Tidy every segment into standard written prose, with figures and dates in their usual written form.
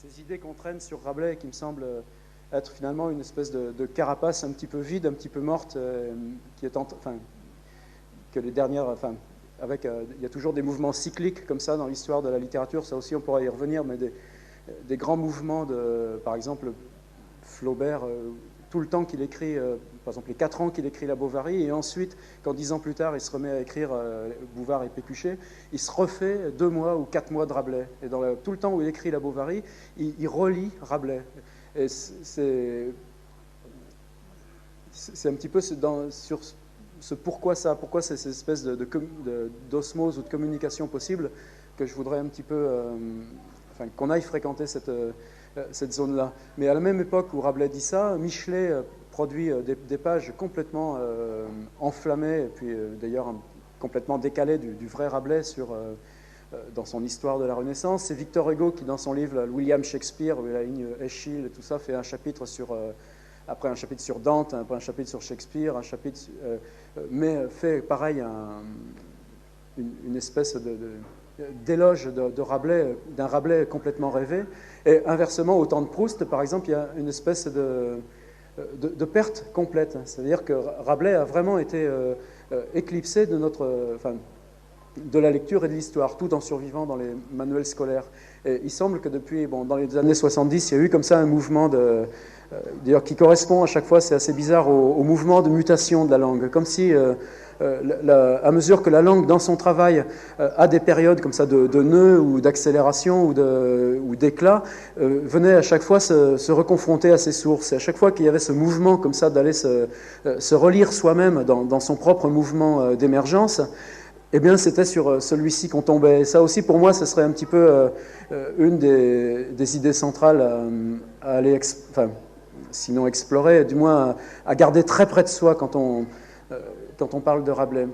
des idées qu'on traîne sur Rabelais qui me semblent être finalement une espèce de carapace un petit peu vide, un petit peu morte, qui est que les dernières, il y a toujours des mouvements cycliques comme ça dans l'histoire de la littérature, ça aussi on pourra y revenir, mais des grands mouvements par exemple, Flaubert, tout le temps qu'il écrit, par exemple les 4 ans qu'il écrit la Bovary, et ensuite, quand 10 ans plus tard, il se remet à écrire Bouvard et Pécuchet, il se refait 2 mois ou 4 mois de Rabelais. Et tout le temps où il écrit la Bovary, il relit Rabelais. Et c'est un petit peu sur ce pourquoi c'est cette espèce d'osmose ou de communication possible que je voudrais un petit peu, qu'on aille fréquenter cette zone-là. Mais à la même époque où Rabelais dit ça, Michelet produit des pages complètement enflammées, et puis d'ailleurs complètement décalées du vrai Rabelais dans son histoire de la Renaissance. C'est Victor Hugo qui, dans son livre William Shakespeare, où la ligne Eschyle et tout ça, fait un chapitre après un chapitre sur Dante, après un chapitre sur Shakespeare, mais fait pareil une espèce d'éloge de Rabelais, d'un Rabelais complètement rêvé. Et inversement, au temps de Proust, par exemple, il y a une espèce de perte complète. C'est-à-dire que Rabelais a vraiment été éclipsé de la lecture et de l'histoire, tout en survivant dans les manuels scolaires. Et il semble que dans les années 70, il y a eu comme ça un mouvement d'ailleurs qui correspond à chaque fois, c'est assez bizarre, au mouvement de mutation de la langue. Comme si, à mesure que la langue, dans son travail, a des périodes comme ça de nœuds ou d'accélération ou d'éclat, venait à chaque fois se reconfronter à ses sources. Et à chaque fois qu'il y avait ce mouvement comme ça d'aller se relire soi-même dans son propre mouvement d'émergence, eh bien, c'était sur celui-ci qu'on tombait. Et ça aussi, pour moi, ce serait un petit peu une des idées centrales à aller, sinon explorer, du moins à garder très près de soi quand on parle de Rabelais.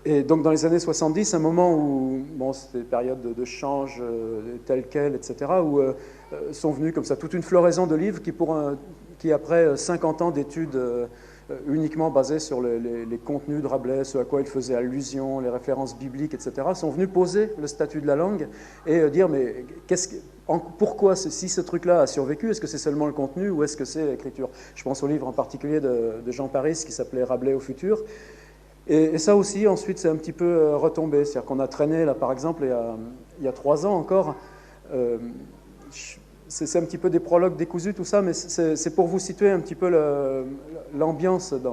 Et donc, dans les années 70, un moment où, c'était des périodes de change telles quelles, etc., où sont venus comme ça toute une floraison de livres qui après 50 ans d'études uniquement basées sur les contenus de Rabelais, ce à quoi il faisait allusion, les références bibliques, etc., sont venus poser le statut de la langue et dire, mais pourquoi, si ce truc-là a survécu, est-ce que c'est seulement le contenu ou est-ce que c'est l'écriture? Je pense au livre en particulier de Jean Paris qui s'appelait Rabelais au futur. Et ça aussi, ensuite, c'est un petit peu retombé. C'est-à-dire qu'on a traîné, là, par exemple, il y a 3 ans encore, c'est un petit peu des prologues décousus, tout ça, mais c'est pour vous situer un petit peu l'ambiance. Je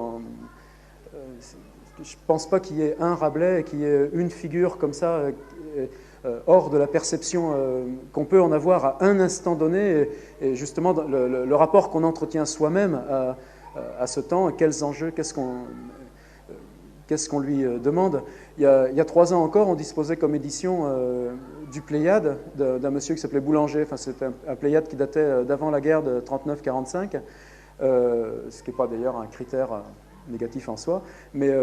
ne pense pas qu'il y ait un Rabelais, qu'il y ait une figure comme ça, hors de la perception qu'on peut en avoir à un instant donné, et justement le rapport qu'on entretient soi-même à ce temps, quels enjeux, qu'est-ce qu'on lui demande. Il y a 3 ans encore, on disposait comme édition du Pléiade d'un monsieur qui s'appelait Boulanger. Enfin, c'est un Pléiade qui datait d'avant la guerre de 39-45, ce qui n'est pas d'ailleurs un critère négatif en soi. Mais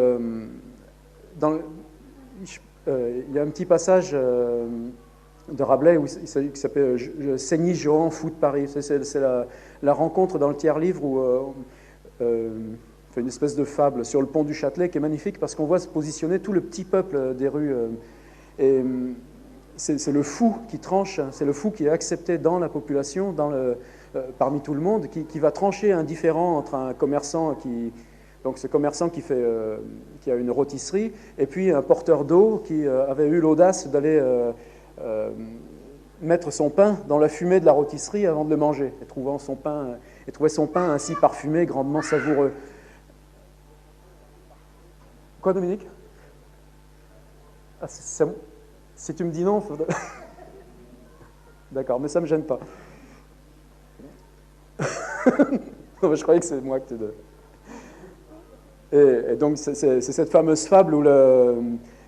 il y a un petit passage de Rabelais qui s'appelle « Saigny, Johan, fou de Paris ». C'est la rencontre dans le tiers-livre où... une espèce de fable sur le pont du Châtelet qui est magnifique parce qu'on voit se positionner tout le petit peuple des rues. Et c'est le fou qui tranche, c'est le fou qui est accepté dans la population, parmi tout le monde, qui va trancher un différend entre un commerçant donc ce commerçant qui a une rôtisserie, et puis un porteur d'eau qui avait eu l'audace d'aller mettre son pain dans la fumée de la rôtisserie avant de le manger, et trouvait son pain ainsi parfumé, grandement savoureux. Quoi, Dominique? Si tu me dis non, d'accord, mais ça ne me gêne pas. Non, mais je croyais que c'est moi que tu... Et donc, c'est cette fameuse fable où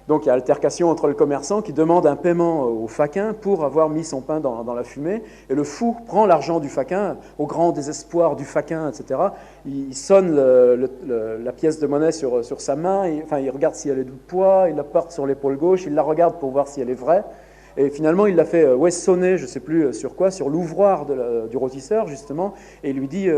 donc il y a altercation entre le commerçant qui demande un paiement au faquin pour avoir mis son pain dans la fumée, et le fou prend l'argent du faquin, au grand désespoir du faquin, etc. Il sonne la pièce de monnaie sur sa main, il regarde si elle est de poids, il la porte sur l'épaule gauche, il la regarde pour voir si elle est vraie, et finalement il la fait sonner, je ne sais plus sur quoi, sur l'ouvroir du rôtisseur justement, et il lui dit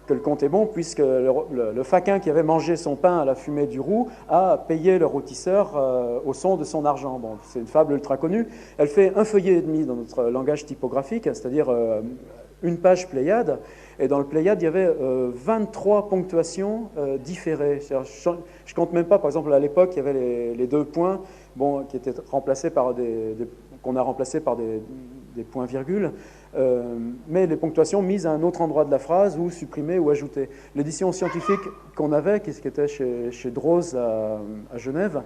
que le conte est bon, puisque le faquin qui avait mangé son pain à la fumée du roux a payé le rôtisseur au son de son argent. Bon, c'est une fable ultra connue. Elle fait un feuillet et demi dans notre langage typographique, c'est-à-dire une page Pléiade, et dans le Pléiade, il y avait 23 ponctuations différées. Je ne compte même pas, par exemple, à l'époque, il y avait les 2 points qui étaient remplacés par qu'on a remplacés par des points-virgules, mais les ponctuations mises à un autre endroit de la phrase, ou supprimées ou ajoutées. L'édition scientifique qu'on avait, qui était chez Droz à Genève,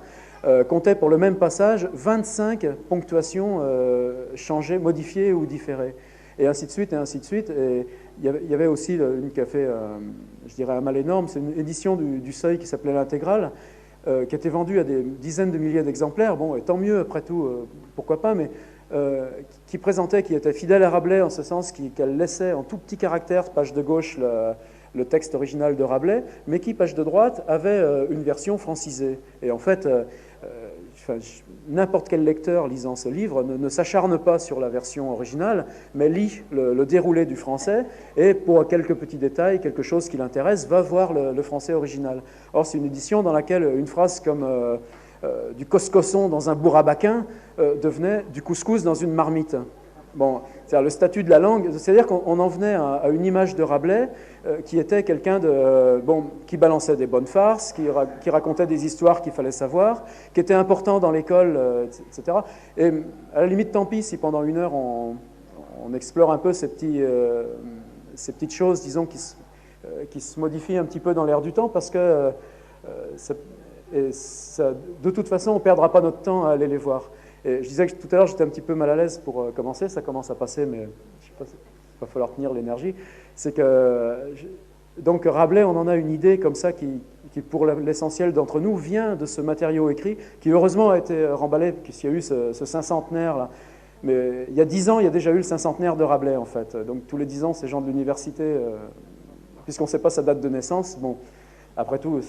comptait pour le même passage 25 ponctuations changées, modifiées ou différées. Et ainsi de suite, et ainsi de suite. Et il y avait aussi une qui a fait, je dirais, un mal énorme. C'est une édition du Seuil qui s'appelait l'Intégrale, qui était vendue à des dizaines de milliers d'exemplaires. Bon, et tant mieux, après tout, pourquoi pas, mais qui présentait, qui était fidèle à Rabelais, en ce sens qu'elle laissait en tout petit caractère, page de gauche, le texte original de Rabelais, mais qui, page de droite, avait une version francisée. Et en fait, n'importe quel lecteur lisant ce livre ne s'acharne pas sur la version originale, mais lit le déroulé du français, et pour quelques petits détails, quelque chose qui l'intéresse, va voir le français original. Or, c'est une édition dans laquelle une phrase comme du coscosson dans un bourrabaquin devenait du couscous dans une marmite. Bon, c'est-à-dire le statut de la langue, c'est-à-dire qu'on en venait à une image de Rabelais qui était quelqu'un qui balançait des bonnes farces, qui racontait des histoires qu'il fallait savoir, qui était important dans l'école, etc. Et à la limite, tant pis si pendant 1 heure on explore un peu ces petites choses, disons, qui se modifient un petit peu dans l'air du temps, parce que de toute façon, on ne perdra pas notre temps à aller les voir. Et je disais que tout à l'heure, j'étais un petit peu mal à l'aise pour commencer, ça commence à passer, mais je sais pas, il va falloir tenir l'énergie. C'est que, donc Rabelais, on en a une idée comme ça qui pour l'essentiel d'entre nous, vient de ce matériau écrit, qui heureusement a été remballé, puisqu'il y a eu ce 500-centenaire là. Mais il y a 10 ans, il y a déjà eu le 500-centenaire de Rabelais, en fait. Donc tous les 10 ans, ces gens de l'université, puisqu'on ne sait pas sa date de naissance, bon, après tout,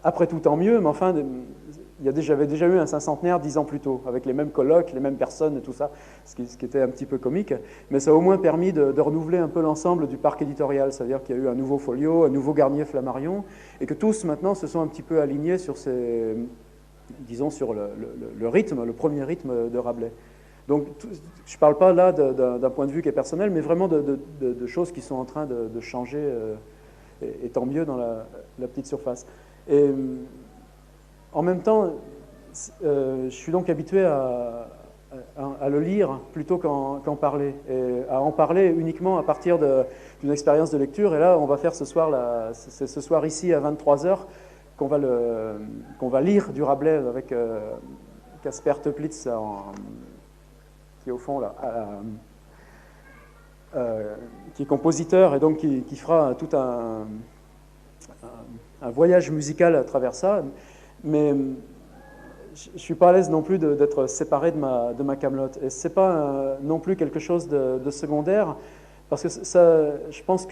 après tout, tant mieux, mais enfin, j'avais déjà eu un 500-centenaire 10 ans plus tôt, avec les mêmes colloques, les mêmes personnes et tout ça, ce qui était un petit peu comique, mais ça a au moins permis de renouveler un peu l'ensemble du parc éditorial, c'est-à-dire qu'il y a eu un nouveau Folio, un nouveau Garnier-Flammarion, et que tous maintenant se sont un petit peu alignés sur disons, sur le rythme, le premier rythme de Rabelais. Donc, je ne parle pas là d'un point de vue qui est personnel, mais vraiment de choses qui sont en train de changer, et tant mieux dans la petite surface. Et en même temps, je suis donc habitué à le lire plutôt qu'en parler, et à en parler uniquement à partir d'une expérience de lecture. Et là, on va faire ce soir ici à 23h qu'on va lire du Rabelais avec Casper Toeplitz qui est au fond là, qui est compositeur et donc qui fera tout un voyage musical à travers ça. Mais je ne suis pas à l'aise non plus d'être séparé de ma camelote. Et ce n'est pas non plus quelque chose de secondaire, parce que je pense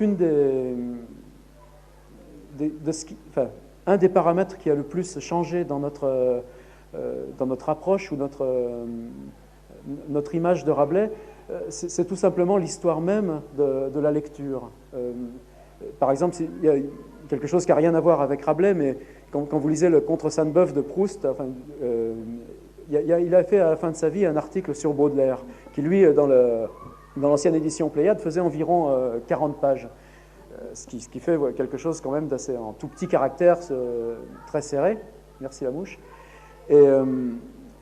un des paramètres qui a le plus changé dans notre approche ou notre image de Rabelais, c'est tout simplement l'histoire même de la lecture. Par exemple, il y a quelque chose qui n'a rien à voir avec Rabelais, mais quand vous lisez le Contre Sainte-Beuve de Proust, il a fait à la fin de sa vie un article sur Baudelaire, qui lui, dans l'ancienne édition Pléiade, faisait environ 40 pages, ce qui fait quelque chose quand même d'assez en tout petit caractère, très serré. Merci la mouche. Et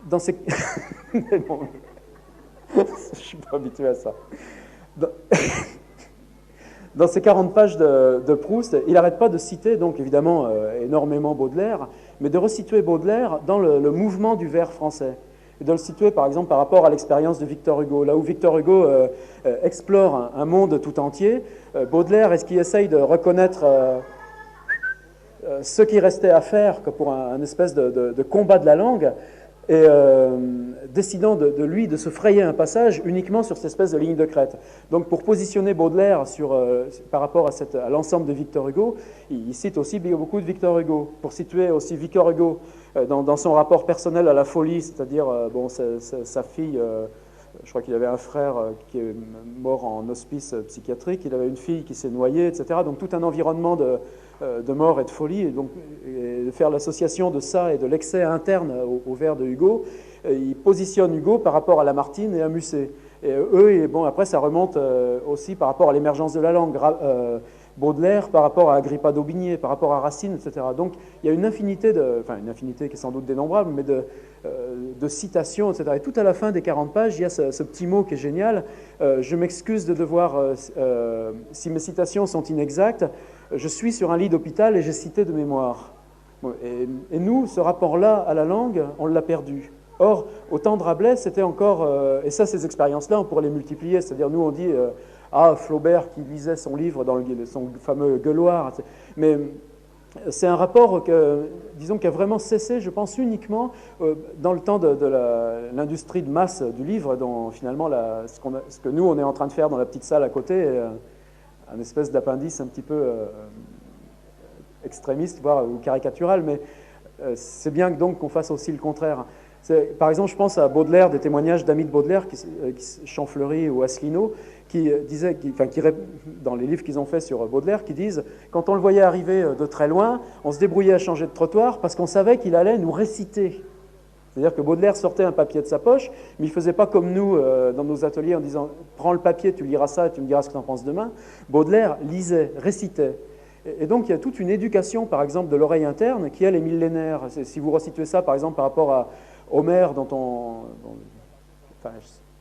dans ces... bon, je ne suis pas habitué à ça. Dans ces 40 pages de Proust, il n'arrête pas de citer, donc évidemment, énormément Baudelaire, mais de resituer Baudelaire dans le mouvement du vers français. Et de le situer, par exemple, par rapport à l'expérience de Victor Hugo. Là où Victor Hugo explore un monde tout entier, Baudelaire, est-ce qu'il essaye de reconnaître ce qui restait à faire que pour un espèce de combat de la langue, et décidant de se frayer un passage uniquement sur cette espèce de ligne de crête. Donc pour positionner Baudelaire par rapport à l'ensemble de Victor Hugo, il cite aussi beaucoup de Victor Hugo. Pour situer aussi Victor Hugo dans son rapport personnel à la folie, c'est-à-dire sa fille je crois qu'il avait un frère qui est mort en hospice psychiatrique, il avait une fille qui s'est noyée, etc. Donc tout un environnement de mort et de folie. Et de faire l'association de ça et de l'excès interne au vers de Hugo, il positionne Hugo par rapport à Lamartine et à Musset. Et eux, et bon, après ça remonte aussi par rapport à l'émergence de la langue. Baudelaire par rapport à Agrippa d'Aubigné, par rapport à Racine, etc. Donc il y a une infinité, une infinité qui est sans doute dénombrable, mais de citations, etc. Et tout à la fin des 40 pages, il y a ce petit mot qui est génial. Je m'excuse de devoir, si mes citations sont inexactes, je suis sur un lit d'hôpital et j'ai cité de mémoire. Et nous, ce rapport-là à la langue, on l'a perdu. Or, au temps de Rabelais, c'était encore... et ça, ces expériences-là, on pourrait les multiplier. C'est-à-dire, nous, on dit... Flaubert qui lisait son livre dans son fameux gueuloir. Mais c'est un rapport disons, qui a vraiment cessé, je pense, uniquement dans le temps de l'industrie de masse du livre, dont finalement ce que nous, on est en train de faire dans la petite salle à côté, est un espèce d'appendice un petit peu extrémiste, voire ou caricatural, mais c'est bien donc qu'on fasse aussi le contraire. Par exemple, je pense à Baudelaire, des témoignages d'amis de Baudelaire, Champfleury ou Asselineau, qui disaient, dans les livres qu'ils ont fait sur Baudelaire, qui disent « Quand on le voyait arriver de très loin, on se débrouillait à changer de trottoir parce qu'on savait qu'il allait nous réciter. » C'est-à-dire que Baudelaire sortait un papier de sa poche, mais il ne faisait pas comme nous dans nos ateliers en disant « Prends le papier, tu liras ça et tu me diras ce que tu en penses demain. » Baudelaire lisait, récitait. Et donc il y a toute une éducation, par exemple, de l'oreille interne qui, elle, est millénaire. Si vous resituez ça, par exemple, par rapport à Homère, je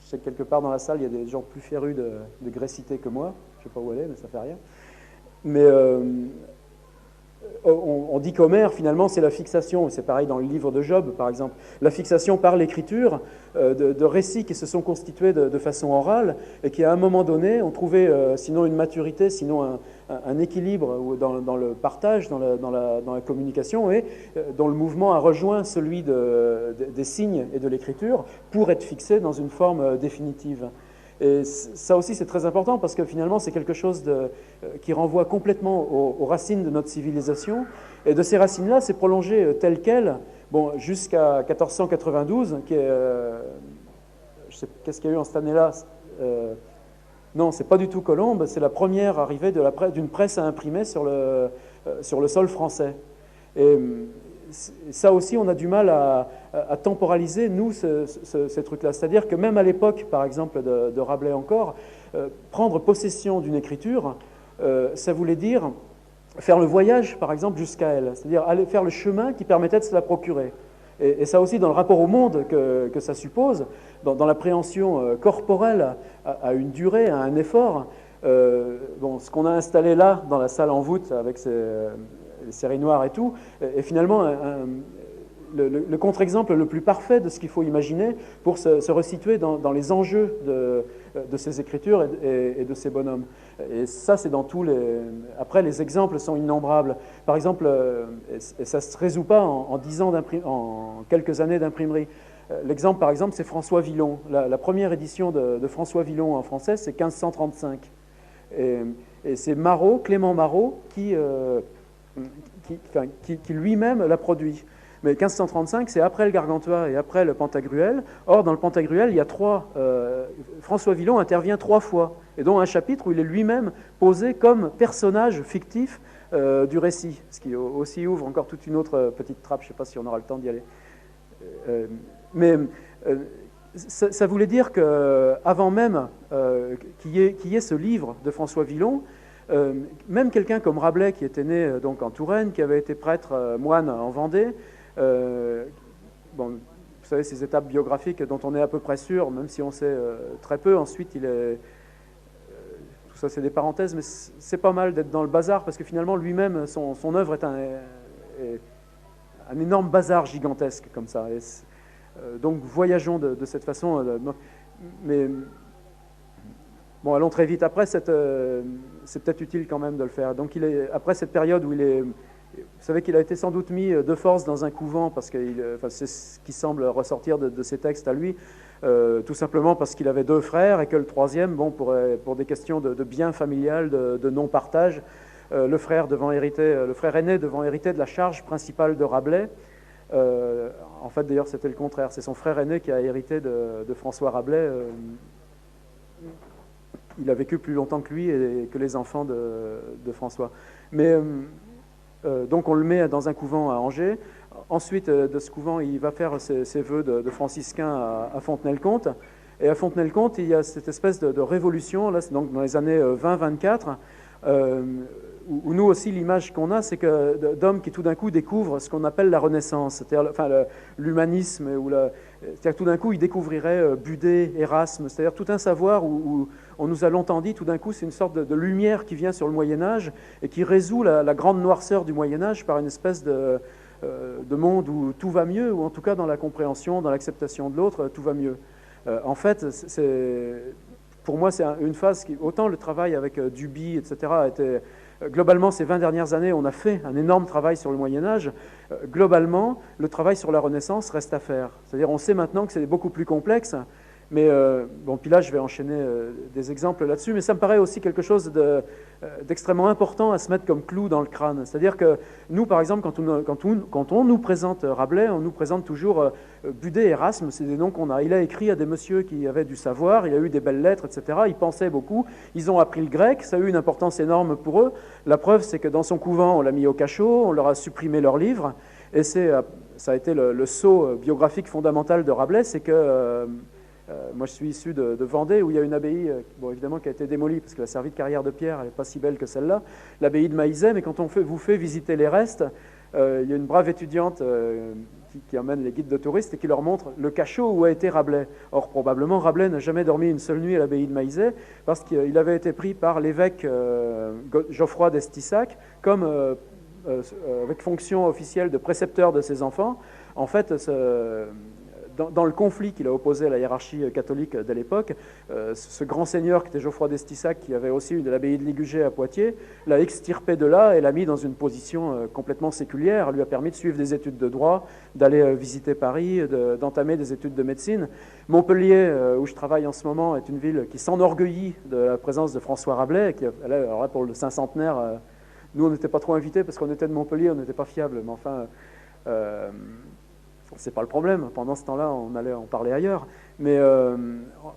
sais que quelque part dans la salle, il y a des gens plus férus de grécité que moi. Je ne sais pas où elle est, mais ça ne fait rien. Mais on dit qu'Homère, finalement, c'est la fixation. C'est pareil dans le livre de Job, par exemple. La fixation par l'écriture de récits qui se sont constitués de façon orale et qui, à un moment donné, ont trouvé, sinon une maturité, sinon un équilibre dans le partage, dans la communication, et dont le mouvement a rejoint celui des signes et de l'écriture pour être fixé dans une forme définitive. Et ça aussi, c'est très important parce que finalement, c'est quelque chose qui renvoie complètement aux racines de notre civilisation. Et de ces racines-là, c'est prolongé tel quel, jusqu'à 1492, qui est... je sais qu'est-ce qu'il y a eu en cette année-là. Non, c'est pas du tout Colombe, c'est la première arrivée d'une presse à imprimer sur le sol français. Et ça aussi, on a du mal à temporaliser, nous, ces trucs-là. C'est-à-dire que même à l'époque, par exemple, de Rabelais encore, prendre possession d'une écriture, ça voulait dire faire le voyage, par exemple, jusqu'à elle. C'est-à-dire aller faire le chemin qui permettait de se la procurer. Et ça aussi, dans le rapport au monde que ça suppose, dans l'appréhension corporelle à une durée, à un effort, ce qu'on a installé là, dans la salle en voûte, avec les séries noires et tout, est finalement le contre-exemple le plus parfait de ce qu'il faut imaginer pour se resituer dans les enjeux de ces écritures et de ces bonhommes. Et ça, c'est dans tous les... Après, les exemples sont innombrables. Par exemple, et ça ne se résout pas en quelques années d'imprimerie. L'exemple, par exemple, c'est François Villon. La première édition de François Villon en français, c'est 1535. Et c'est Marot, Clément Marot, qui lui-même l'a produit. Mais 1535, c'est après le Gargantua et après le Pantagruel. Or, dans le Pantagruel, il y a François Villon intervient 3 fois, et dont un chapitre où il est lui-même posé comme personnage fictif du récit, ce qui aussi ouvre encore toute une autre petite trappe. Je ne sais pas si on aura le temps d'y aller. Ça voulait dire qu'avant même qu'il y ait ce livre de François Villon, même quelqu'un comme Rabelais, qui était né donc en Touraine, qui avait été prêtre moine en Vendée, vous savez, ces étapes biographiques dont on est à peu près sûr, même si on sait très peu, ensuite tout ça c'est des parenthèses, mais c'est pas mal d'être dans le bazar, parce que finalement lui-même, son œuvre est un énorme bazar gigantesque, comme ça. Donc voyageons de cette façon, mais... Bon, allons très vite. Après, c'est peut-être utile quand même de le faire. Donc, après cette période où vous savez qu'il a été sans doute mis de force dans un couvent, parce que c'est ce qui semble ressortir de ses textes à lui, tout simplement parce qu'il avait 2 frères et que le troisième, pour des questions de bien familial, de non-partage, le frère aîné devant hériter de la charge principale de Rabelais, En fait, d'ailleurs, c'était le contraire. C'est son frère aîné qui a hérité de François Rabelais. Il a vécu plus longtemps que lui et que les enfants de François. Mais donc on le met dans un couvent à Angers. Ensuite, de ce couvent, il va faire ses vœux de franciscain à Fontenay-le-Comte. Et à Fontenay-le-Comte, il y a cette espèce de révolution, là, c'est donc dans les années 20-24, où nous aussi, l'image qu'on a, c'est que d'hommes qui tout d'un coup découvrent ce qu'on appelle la Renaissance, c'est-à-dire l'humanisme, c'est-à-dire que tout d'un coup, ils découvriraient Budé, Erasme, c'est-à-dire tout un savoir où on nous a longtemps dit, tout d'un coup, c'est une sorte de lumière qui vient sur le Moyen-Âge et qui résout la grande noirceur du Moyen-Âge par une espèce de monde où tout va mieux, ou en tout cas dans la compréhension, dans l'acceptation de l'autre, tout va mieux. En fait, pour moi, c'est une phase qui, autant le travail avec Duby, etc., a été, globalement, ces 20 dernières années, on a fait un énorme travail sur le Moyen-Âge. Globalement, le travail sur la Renaissance reste à faire. C'est-à-dire, on sait maintenant que c'est beaucoup plus complexe, mais bon, puis là, je vais enchaîner des exemples là-dessus, mais ça me paraît aussi quelque chose d'extrêmement important à se mettre comme clou dans le crâne. C'est-à-dire que nous, par exemple, quand on nous présente Rabelais, on nous présente toujours Budé et Erasme, c'est des noms qu'on a. Il a écrit à des messieurs qui avaient du savoir, il a eu des belles lettres, etc. Ils pensaient beaucoup, ils ont appris le grec, ça a eu une importance énorme pour eux. La preuve, c'est que dans son couvent, on l'a mis au cachot, on leur a supprimé leurs livres, et ça a été le saut biographique fondamental de Rabelais, c'est que moi, je suis issu de Vendée, où il y a une abbaye, bon, évidemment, qui a été démolie, parce qu'elle a servi de carrière de pierre, elle n'est pas si belle que celle-là, l'abbaye de Maillezais, mais quand on vous fait visiter les restes, il y a une brave étudiante qui emmène les guides de touristes et qui leur montre le cachot où a été Rabelais. Or, probablement, Rabelais n'a jamais dormi une seule nuit à l'abbaye de Maillezais, parce qu'il avait été pris par l'évêque Geoffroy d'Estissac, comme avec fonction officielle de précepteur de ses enfants. En fait, dans le conflit qu'il a opposé à la hiérarchie catholique de l'époque, ce grand seigneur qui était Geoffroy d'Estissac, qui avait aussi une l'abbaye de Ligugé à Poitiers, l'a extirpé de là et l'a mis dans une position complètement séculière, lui a permis de suivre des études de droit, d'aller visiter Paris, d'entamer des études de médecine. Montpellier, où je travaille en ce moment, est une ville qui s'enorgueillit de la présence de François Rabelais, alors là, pour le cinquantenaire, nous on n'était pas trop invités parce qu'on était de Montpellier, on n'était pas fiables, mais enfin... c'est pas le problème. Pendant ce temps-là, on allait en parler ailleurs. Mais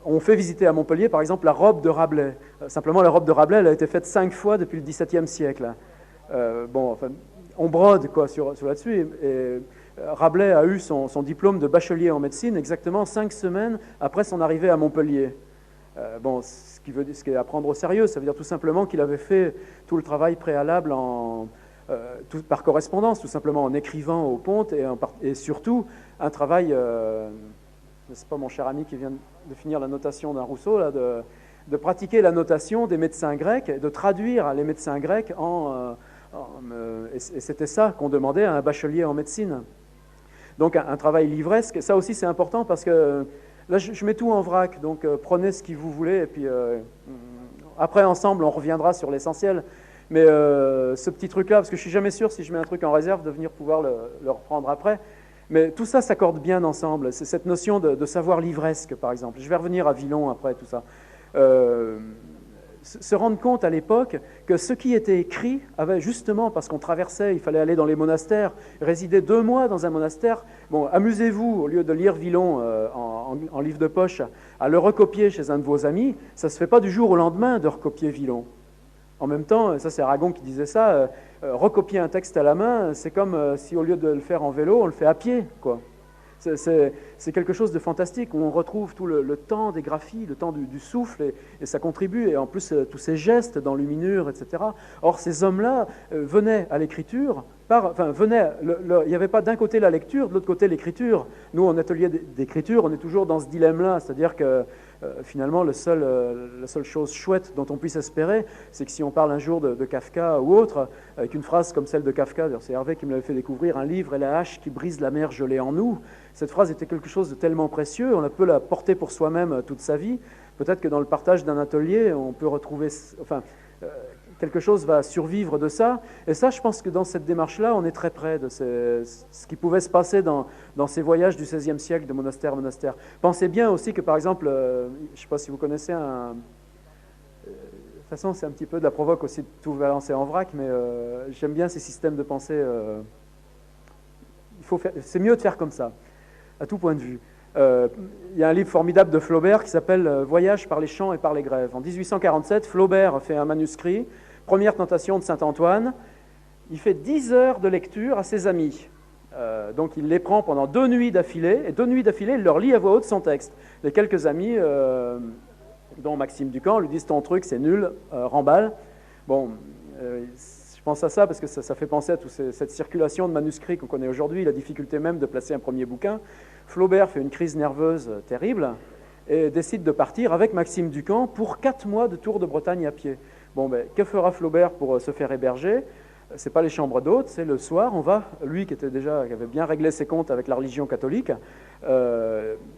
on fait visiter à Montpellier, par exemple, la robe de Rabelais. Simplement, la robe de Rabelais, elle a été faite 5 fois depuis le XVIIe siècle. Bon, enfin, on brode quoi sur là-dessus. Et Rabelais a eu son diplôme de bachelier en médecine exactement 5 semaines après son arrivée à Montpellier. Bon, ce qui est à prendre au sérieux, ça veut dire tout simplement qu'il avait fait tout le travail préalable par correspondance, tout simplement en écrivant au ponte et surtout un travail, c'est pas mon cher ami qui vient de finir la notation d'un Rousseau, là, de pratiquer la notation des médecins grecs, et de traduire les médecins grecs et c'était ça qu'on demandait à un bachelier en médecine. Donc un travail livresque, ça aussi c'est important parce que là je mets tout en vrac, donc prenez ce que vous voulez et puis après ensemble on reviendra sur l'essentiel. Mais ce petit truc-là, parce que je ne suis jamais sûr si je mets un truc en réserve de venir pouvoir le reprendre après, mais tout ça s'accorde bien ensemble. C'est cette notion de savoir livresque, par exemple. Je vais revenir à Villon après, tout ça. Se rendre compte à l'époque que ce qui était écrit avait justement, parce qu'on traversait, il fallait aller dans les monastères, résider 2 mois dans un monastère. Bon, amusez-vous, au lieu de lire Villon en livre de poche, à le recopier chez un de vos amis, ça ne se fait pas du jour au lendemain de recopier Villon. En même temps, ça c'est Aragon qui disait ça, recopier un texte à la main, c'est comme si au lieu de le faire en vélo, on le fait à pied, quoi. C'est quelque chose de fantastique, où on retrouve tout le temps des graphies, le temps du souffle, et ça contribue, et en plus tous ces gestes d'enluminure, etc. Or, ces hommes-là venaient à l'écriture, il n'y avait pas d'un côté la lecture, de l'autre côté l'écriture. Nous, en atelier d'écriture, on est toujours dans ce dilemme-là, c'est-à-dire que finalement, la seule chose chouette dont on puisse espérer, c'est que si on parle un jour de Kafka ou autre, avec une phrase comme celle de Kafka, c'est Hervé qui me l'avait fait découvrir, un livre est la hache qui brise la mer gelée en nous. Cette phrase était quelque chose de tellement précieux, on peut la porter pour soi-même toute sa vie. Peut-être que dans le partage d'un atelier, on peut retrouver... quelque chose va survivre de ça. Et ça, je pense que dans cette démarche-là, on est très près de ce qui pouvait se passer dans ces voyages du XVIe siècle de monastère en monastère. Pensez bien aussi que, par exemple, je ne sais pas si vous connaissez de toute façon, c'est un petit peu de la provoque aussi de tout balancer en vrac, mais j'aime bien ces systèmes de pensée. Il c'est mieux de faire comme ça, à tout point de vue. Il y a un livre formidable de Flaubert qui s'appelle « Voyage par les champs et par les grèves ». En 1847, Flaubert fait un manuscrit, Première tentation de Saint-Antoine. Il fait 10 heures de lecture à ses amis. Donc il les prend pendant 2 nuits d'affilée, et 2 nuits d'affilée, il leur lit à voix haute son texte. Les quelques amis, dont Maxime Ducamp, lui disent « ton truc, c'est nul, remballe ». Bon, je pense à ça parce que ça fait penser à toute cette circulation de manuscrits qu'on connaît aujourd'hui, la difficulté même de placer un premier bouquin. Flaubert fait une crise nerveuse terrible et décide de partir avec Maxime Ducamp pour 4 mois de tour de Bretagne à pied. Bon, ben, que fera Flaubert pour se faire héberger? C'est pas les chambres d'hôtes, c'est le soir, on va, lui qui avait bien réglé ses comptes avec la religion catholique,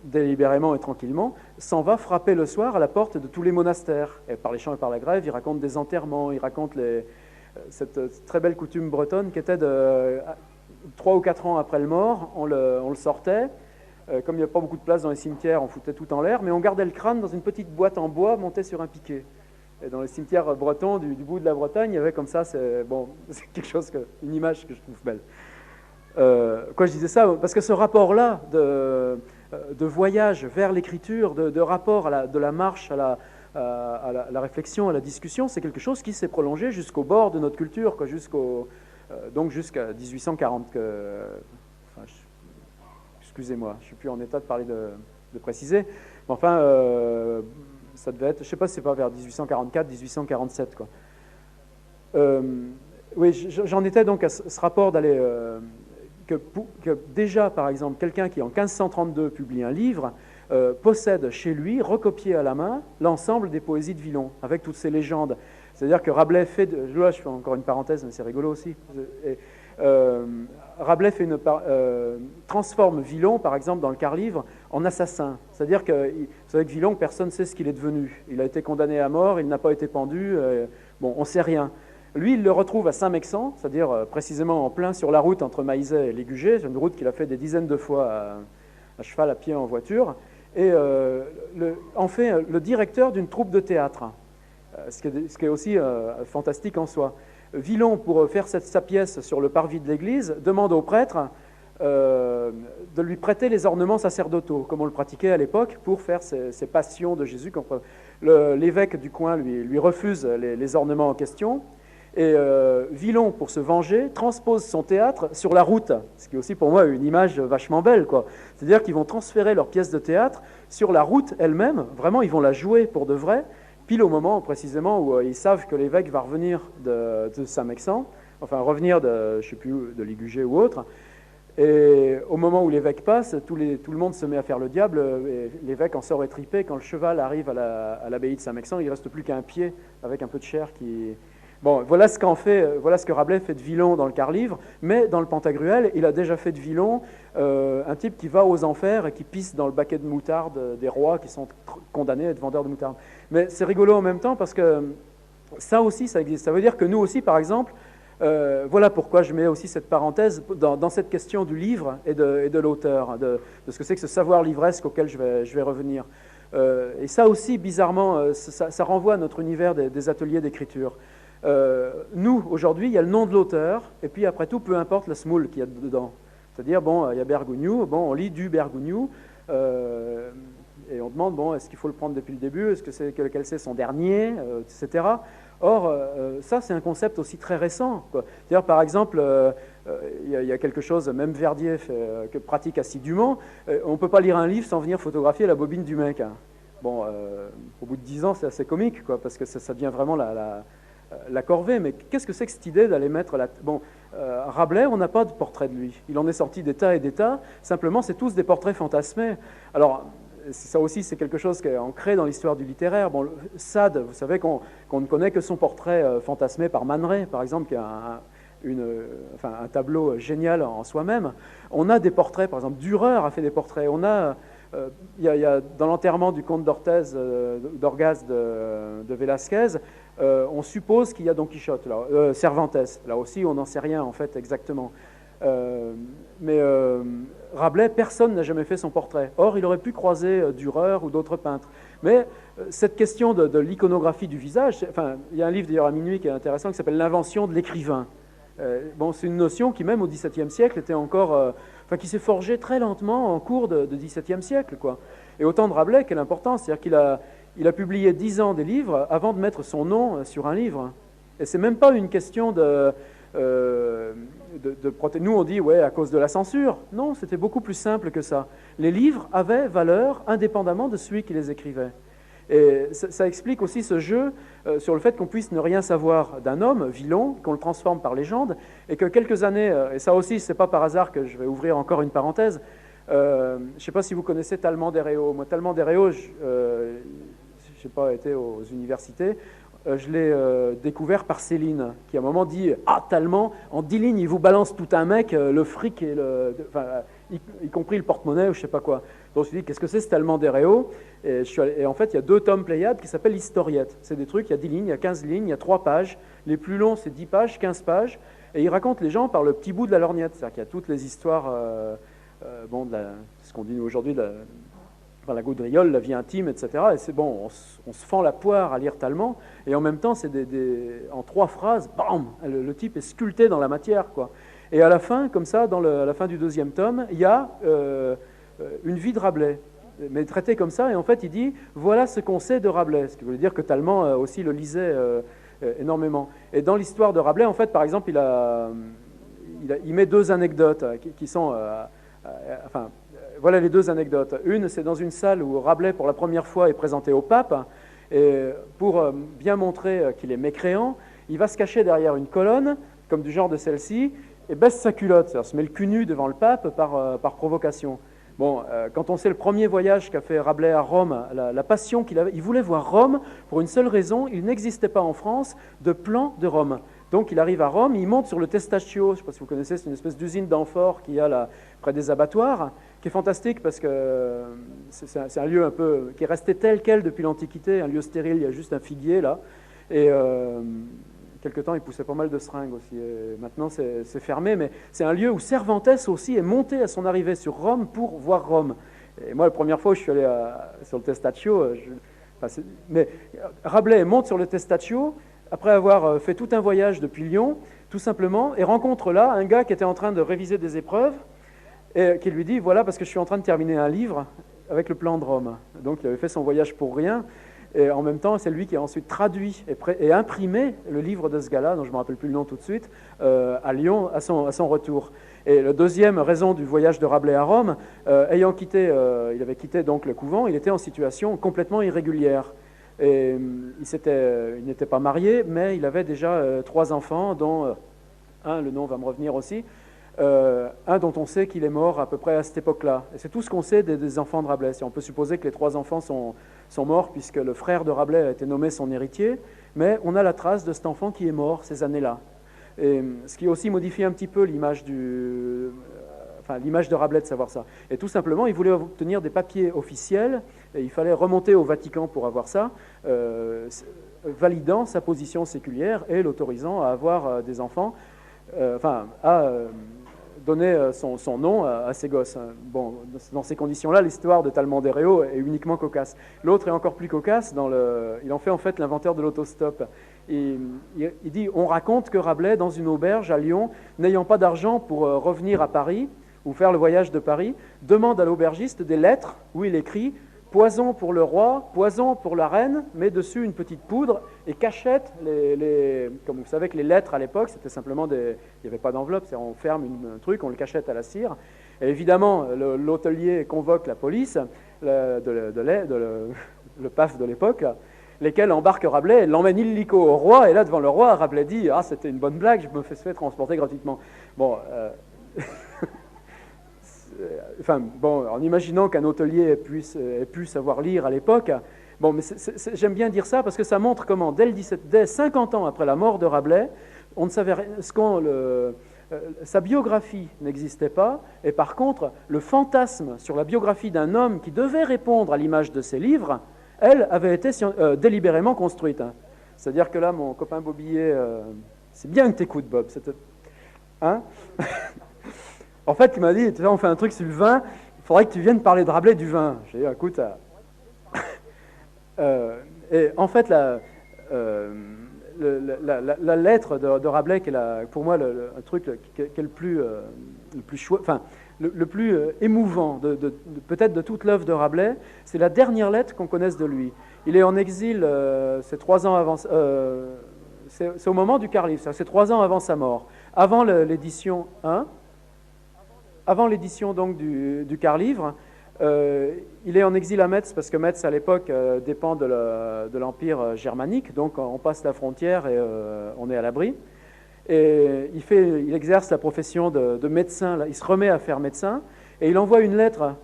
délibérément et tranquillement, s'en va frapper le soir à la porte de tous les monastères. Et par les chants et par la grève, il raconte des enterrements, il raconte cette très belle coutume bretonne qui était de 3 ou 4 ans après le mort, on le sortait. Comme il n'y avait pas beaucoup de place dans les cimetières, on foutait tout en l'air, mais on gardait le crâne dans une petite boîte en bois montée sur un piquet. Et dans les cimetières bretons du bout de la Bretagne, il y avait comme ça, c'est quelque chose, une image que je trouve belle. Quoi, je disais ça parce que ce rapport-là de voyage vers l'écriture, de rapport de la marche à la réflexion, à la discussion, c'est quelque chose qui s'est prolongé jusqu'au bord de notre culture, quoi, donc jusqu'à 1840. Excusez-moi, je ne suis plus en état de parler de préciser, mais enfin, ça devait être, je ne sais pas si c'est pas vers 1844, 1847, quoi. Oui, j'en étais donc à ce rapport d'aller... que déjà, par exemple, quelqu'un qui en 1532 publie un livre, possède chez lui, recopié à la main, l'ensemble des poésies de Villon, avec toutes ces légendes. C'est-à-dire que Rabelais fait... Là, je fais encore une parenthèse, mais c'est rigolo aussi. Rabelais transforme Villon, par exemple, dans le quart-livre, en assassin. C'est-à-dire que, vous savez que Villon, personne ne sait ce qu'il est devenu. Il a été condamné à mort, il n'a pas été pendu, bon, on ne sait rien. Lui, il le retrouve à Saint-Mexan, c'est-à-dire précisément en plein sur la route entre Maillezais et Légugé. C'est une route qu'il a fait des dizaines de fois à cheval, à pied, en voiture. Et en fait le directeur d'une troupe de théâtre, ce qui est aussi fantastique en soi. Villon, pour faire sa pièce sur le parvis de l'église, demande au prêtre de lui prêter les ornements sacerdotaux, comme on le pratiquait à l'époque, pour faire ses passions de Jésus. L'évêque du coin lui refuse les ornements en question, et Villon, pour se venger, transpose son théâtre sur la route, ce qui est aussi pour moi une image vachement belle, quoi. C'est-à-dire qu'ils vont transférer leur pièce de théâtre sur la route elle-même, vraiment ils vont la jouer pour de vrai, pile au moment précisément où ils savent que l'évêque va revenir de Saint-Mexan, enfin revenir je sais plus, de Ligugé ou autre, et au moment où l'évêque passe, tout le monde se met à faire le diable, et l'évêque en sort étripé. Quand le cheval arrive à l'abbaye de Saint-Mexan, il ne reste plus qu'un pied avec un peu de chair qui... Bon, voilà ce que Rabelais fait de Villon dans le quart-livre, mais dans le Pantagruel, il a déjà fait de Villon un type qui va aux enfers et qui pisse dans le baquet de moutarde des rois qui sont condamnés à être vendeurs de moutarde. Mais c'est rigolo en même temps parce que ça aussi, ça existe. Ça veut dire que nous aussi, par exemple, voilà pourquoi je mets aussi cette parenthèse dans cette question du livre et de l'auteur, de ce que c'est que ce savoir livresque auquel je vais revenir. Et ça aussi, bizarrement, ça renvoie à notre univers des ateliers d'écriture. Nous, aujourd'hui, il y a le nom de l'auteur, et puis après tout, peu importe la smoule qu'il y a dedans. C'est-à-dire, bon, il y a Bergogneau, bon, on lit du Bergogneau, et on demande, bon, est-ce qu'il faut le prendre depuis le début, quel c'est son dernier, etc. Or, ça, c'est un concept aussi très récent, quoi. C'est-à-dire, par exemple, il y a quelque chose, même Verdier que pratique assidûment, on ne peut pas lire un livre sans venir photographier la bobine du mec, hein. Bon, au bout de 10 ans, c'est assez comique, quoi, parce que ça devient vraiment la corvée. Mais qu'est-ce que c'est que cette idée d'aller mettre Bon, Rabelais, on n'a pas de portrait de lui. Il en est sorti des tas et des tas. Simplement, c'est tous des portraits fantasmés. Alors, ça aussi, c'est quelque chose qui est ancré dans l'histoire du littéraire. Bon, Sade, vous savez qu'on ne connaît que son portrait fantasmé par Man Ray, par exemple, qui a un tableau génial en soi-même. On a des portraits, par exemple, Dürer a fait des portraits. On a... Il y a dans l'enterrement du comte d'Orgaz de Velázquez, on suppose qu'il y a Don Quichotte, Cervantes. Là aussi, on n'en sait rien en fait exactement. Mais Rabelais, personne n'a jamais fait son portrait. Or, il aurait pu croiser Dürer ou d'autres peintres. Mais cette question de l'iconographie du visage, il y a un livre d'ailleurs à minuit qui est intéressant qui s'appelle L'invention de l'écrivain. Bon, c'est une notion qui, même au XVIIe siècle, était encore enfin qui s'est forgé très lentement en cours de XVIIe siècle, quoi. Et au temps de Rabelais, quelle importance, c'est-à-dire qu'il a publié 10 ans des livres avant de mettre son nom sur un livre. Et c'est même pas une question nous on dit ouais à cause de la censure. Non, c'était beaucoup plus simple que ça. Les livres avaient valeur indépendamment de celui qui les écrivait. Et ça explique aussi ce jeu sur le fait qu'on puisse ne rien savoir d'un homme, Villon, qu'on le transforme par légende, et que quelques années, et ça aussi c'est pas par hasard que je vais ouvrir encore une parenthèse, je ne sais pas si vous connaissez Talleyrand d'Héréo. Moi Talleyrand d'Héréo, je n'ai pas été aux universités, je l'ai découvert par Céline, qui à un moment dit « Ah, Talleyrand, en 10 lignes, il vous balance tout un mec, le fric, et y compris le porte-monnaie ou je ne sais pas quoi. » Donc je me suis dit « Qu'est-ce que c'est ce Talleyrand d'Héréo ?» et en fait, il y a 2 tomes Pléiades qui s'appellent Historiettes. C'est des trucs, il y a 10 lignes, il y a 15 lignes, il y a 3 pages. Les plus longs, c'est 10 pages, 15 pages. Et il raconte les gens par le petit bout de la lorgnette. C'est-à-dire qu'il y a toutes les histoires, ce qu'on dit aujourd'hui, la gaudriole, la vie intime, etc. Et c'est bon, on se fend la poire à lire Talleyrand, et en même temps, c'est en 3 phrases, bam, le type est sculpté dans la matière, quoi. Et à la fin, comme ça, à la fin du 2e tome, il y a une vie de Rabelais, mais traité comme ça, et en fait, il dit, voilà ce qu'on sait de Rabelais, ce qui veut dire que Talleyrand aussi le lisait énormément. Et dans l'histoire de Rabelais, en fait, par exemple, il met 2 anecdotes qui sont... voilà les 2 anecdotes. Une, c'est dans une salle où Rabelais, pour la première fois, est présenté au pape, et pour bien montrer qu'il est mécréant, il va se cacher derrière une colonne, comme du genre de celle-ci, et baisse sa culotte, c'est-à-dire se met le cul nu devant le pape par provocation. Bon, quand on sait le premier voyage qu'a fait Rabelais à Rome, la passion qu'il avait, il voulait voir Rome pour une seule raison, il n'existait pas en France de plan de Rome. Donc il arrive à Rome, il monte sur le Testaccio, je ne sais pas si vous connaissez, c'est une espèce d'usine d'amphore qu'il y a là, près des abattoirs, qui est fantastique parce que c'est un lieu un peu qui est resté tel quel depuis l'Antiquité, un lieu stérile, il y a juste un figuier là, et quelque temps il poussait pas mal de seringues aussi, et maintenant c'est fermé, mais c'est un lieu où Cervantes aussi est monté à son arrivée sur Rome pour voir Rome. Et moi la première fois où je suis allé sur le Testaccio, mais Rabelais monte sur le Testaccio, après avoir fait tout un voyage depuis Lyon, tout simplement, et rencontre là un gars qui était en train de réviser des épreuves, et qui lui dit, voilà, parce que je suis en train de terminer un livre avec le plan de Rome. Donc il avait fait son voyage pour rien, et en même temps, c'est lui qui a ensuite traduit et imprimé le livre de ce gars-là, dont je ne me rappelle plus le nom tout de suite, à Lyon, à son retour. Et la deuxième raison du voyage de Rabelais à Rome, il avait quitté donc le couvent, il était en situation complètement irrégulière. Et il n'était pas marié, mais il avait déjà 3 enfants, dont un, le nom va me revenir aussi, un dont on sait qu'il est mort à peu près à cette époque-là. Et c'est tout ce qu'on sait des enfants de Rabelais. On peut supposer que les 3 enfants sont morts, puisque le frère de Rabelais a été nommé son héritier, mais on a la trace de cet enfant qui est mort ces années-là. Et ce qui aussi modifie un petit peu l'image de Rabelais de savoir ça. Et tout simplement, il voulait obtenir des papiers officiels, et il fallait remonter au Vatican pour avoir ça, validant sa position séculière et l'autorisant à avoir des enfants, à donner son nom à ses gosses. Bon, dans ces conditions-là, l'histoire de Talleyrand d'Héréo est uniquement cocasse. L'autre est encore plus cocasse, il en fait en fait l'inventeur de l'autostop. Il dit, on raconte que Rabelais, dans une auberge à Lyon, n'ayant pas d'argent pour revenir à Paris, ou faire le voyage de Paris, demande à l'aubergiste des lettres où il écrit « Poison pour le roi, poison pour la reine », met dessus une petite poudre et cachette comme vous savez que les lettres à l'époque, c'était simplement il n'y avait pas d'enveloppe, c'est on ferme un truc, on le cachette à la cire. Et évidemment, l'hôtelier convoque la police, le PAF de l'époque, lesquels embarquent Rabelais et l'emmènent illico au roi. Et là, devant le roi, Rabelais dit « Ah, c'était une bonne blague, je me fais transporter gratuitement. » Bon... en imaginant qu'un hôtelier ait pu savoir lire à l'époque, bon, mais j'aime bien dire ça parce que ça montre comment, dès 50 ans après la mort de Rabelais, on ne savait sa biographie n'existait pas, et par contre, le fantasme sur la biographie d'un homme qui devait répondre à l'image de ses livres, elle avait été délibérément construite. C'est-à-dire que là, mon copain Bobillet, c'est bien que tu écoutes, Bob. Hein? En fait, il m'a dit, on fait un truc sur le vin, il faudrait que tu viennes parler de Rabelais du vin. J'ai dit, écoute, et en fait, la lettre de Rabelais, qui est pour moi un truc qui est le plus chouette, le plus émouvant, peut-être de toute l'œuvre de Rabelais, c'est la dernière lettre qu'on connaisse de lui. Il est en exil, c'est 3 ans avant, c'est au moment du quart-livre, c'est 3 ans avant sa mort, avant l'édition 1, avant l'édition donc du quart-livre. Il est en exil à Metz parce que Metz à l'époque dépend de l'Empire germanique, donc on passe la frontière et on est à l'abri. Et il exerce la profession de médecin, là. Il se remet à faire médecin, et il envoie une lettre,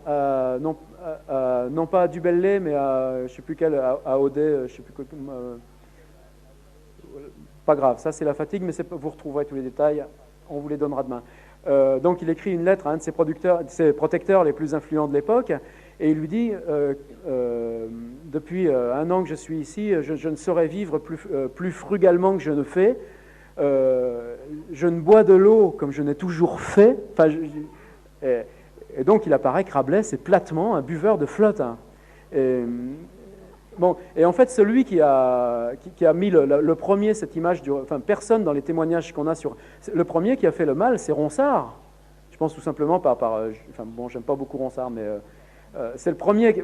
non pas à Du Bellay, mais à, je ne sais plus quel, à Audet, je sais plus quoi, pas grave, ça c'est la fatigue, mais vous retrouverez tous les détails, on vous les donnera demain. Donc il écrit une lettre à un de ses protecteurs les plus influents de l'époque, et il lui dit depuis 1 an que je suis ici, je ne saurais vivre plus frugalement que je ne fais. Je ne bois de l'eau comme je n'ai toujours fait. Enfin, et donc il apparaît que Rabelais, c'est platement un buveur de flotte. Hein. Et en fait, celui qui a mis le premier cette image, enfin personne dans les témoignages qu'on a sur... Le premier qui a fait le mal, c'est Ronsard. Je pense tout simplement enfin bon, j'aime pas beaucoup Ronsard, mais c'est le premier...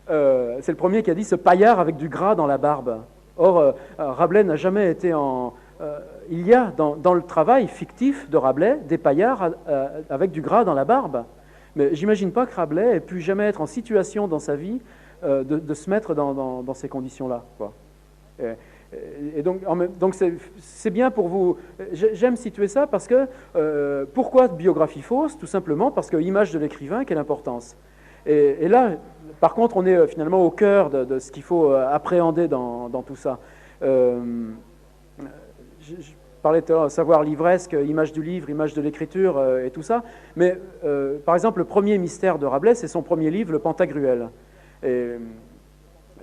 c'est le premier qui a dit ce paillard avec du gras dans la barbe. Or, Rabelais n'a jamais été en... il y a dans le travail fictif de Rabelais des paillards avec du gras dans la barbe. Mais j'imagine pas que Rabelais ait pu jamais être en situation dans sa vie de se mettre dans ces conditions-là. Et donc c'est bien pour vous... J'aime situer ça parce que... pourquoi biographie fausse? Tout simplement parce que image de l'écrivain, quelle importance. Et là, par contre, on est finalement au cœur de ce qu'il faut appréhender dans tout ça. Je parlais de savoir livresque, image du livre, image de l'écriture et tout ça. Mais par exemple, le premier mystère de Rabelais, c'est son premier livre, Le Pantagruel. Et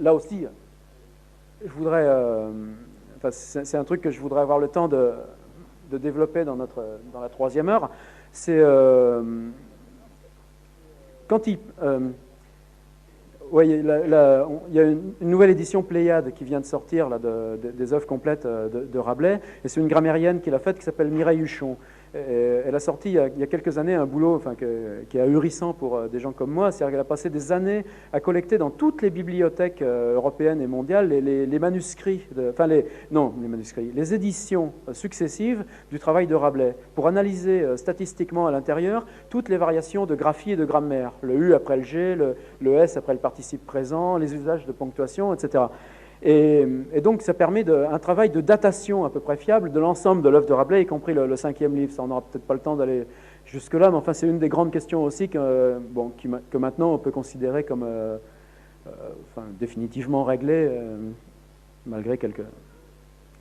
là aussi, je voudrais... enfin, c'est un truc que je voudrais avoir le temps de développer dans la 3e heure. C'est... quand il... il y a une nouvelle édition Pléiade qui vient de sortir là, des œuvres complètes de Rabelais, et c'est une grammairienne qui l'a faite qui s'appelle Mireille Huchon. Elle a sorti il y a quelques années un boulot qui est ahurissant pour des gens comme moi, c'est-à-dire qu'elle a passé des années à collecter dans toutes les bibliothèques européennes et mondiales les manuscrits, les éditions successives du travail de Rabelais, pour analyser statistiquement à l'intérieur toutes les variations de graphie et de grammaire, le U après le G, le S après le participe présent, les usages de ponctuation, etc. Et donc ça permet un travail de datation à peu près fiable de l'ensemble de l'œuvre de Rabelais, y compris le 5e livre. Ça, on n'aura peut-être pas le temps d'aller jusque-là, mais enfin c'est une des grandes questions aussi que maintenant on peut considérer comme définitivement réglée, malgré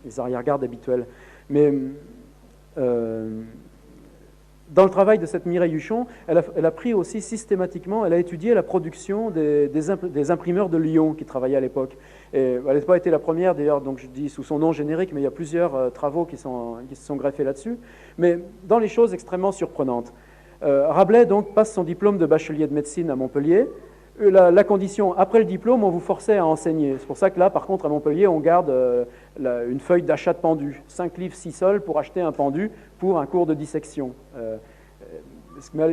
les arrière-gardes habituels. Mais dans le travail de cette Mireille Huchon, elle a pris aussi systématiquement, elle a étudié la production des imprimeurs de Lyon qui travaillaient à l'époque. Et elle n'a pas été la première, d'ailleurs, donc je dis sous son nom générique, mais il y a plusieurs travaux qui se sont greffés là-dessus. Mais dans les choses extrêmement surprenantes. Rabelais donc passe son diplôme de bachelier de médecine à Montpellier. La condition, après le diplôme, on vous forçait à enseigner. C'est pour ça que là, par contre, à Montpellier, on garde une feuille d'achat de pendu. 5 livres 6 sols pour acheter un pendu pour un cours de dissection.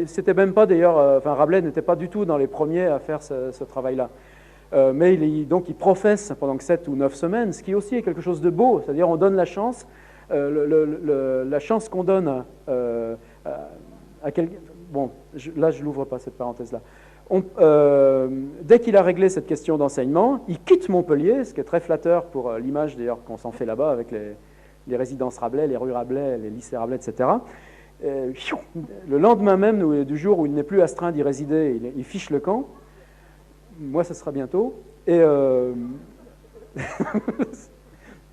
C'était même pas, d'ailleurs, Rabelais n'était pas du tout dans les premiers à faire ce travail-là. Mais il professe pendant 7 ou 9 semaines, ce qui aussi est quelque chose de beau, c'est-à-dire on donne la chance, la chance qu'on donne à quelqu'un... Bon, là je l'ouvre pas cette parenthèse-là. Dès qu'il a réglé cette question d'enseignement, il quitte Montpellier, ce qui est très flatteur pour l'image d'ailleurs qu'on s'en fait là-bas avec les résidences Rabelais, les rues Rabelais, les lycées Rabelais, etc. Le lendemain même du jour où il n'est plus astreint d'y résider, il fiche le camp. Moi, ça sera bientôt. Et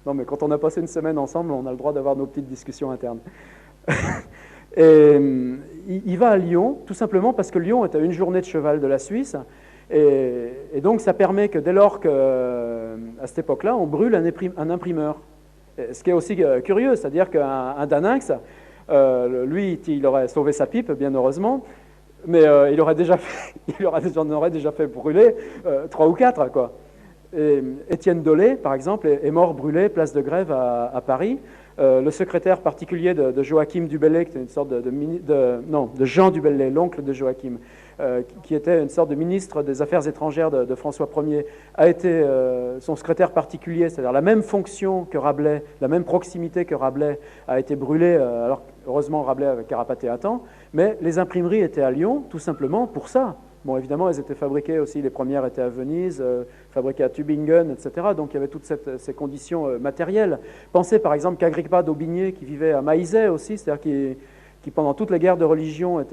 non, mais quand on a passé une semaine ensemble, on a le droit d'avoir nos petites discussions internes. Et il va à Lyon, tout simplement parce que Lyon est à 1 journée de cheval de la Suisse. Et donc, ça permet que dès lors qu'à cette époque-là, on brûle un imprimeur. Ce qui est aussi curieux, c'est-à-dire qu'un Daninx, lui, il aurait sauvé sa pipe, bien heureusement. Mais il en aurait déjà fait brûler 3 ou 4, quoi. Et Étienne Dolé, par exemple, est mort brûlé, place de Grève à Paris. le secrétaire particulier de Joachim du Bellay, qui était une sorte de Jean du Bellay, l'oncle de Joachim, qui était une sorte de ministre des Affaires étrangères de François Ier, a été son secrétaire particulier, c'est-à-dire la même fonction que Rabelais, la même proximité que Rabelais, a été brûlée, alors heureusement Rabelais avait carapaté à temps, mais les imprimeries étaient à Lyon, tout simplement pour ça. Bon, évidemment, elles étaient fabriquées aussi, les premières étaient à Venise, fabriquées à Tübingen, etc. Donc il y avait toutes ces conditions matérielles. Pensez par exemple qu'Agrippa d'Aubigné, qui vivait à Maillezais aussi, c'est-à-dire qui pendant toute la guerre de religion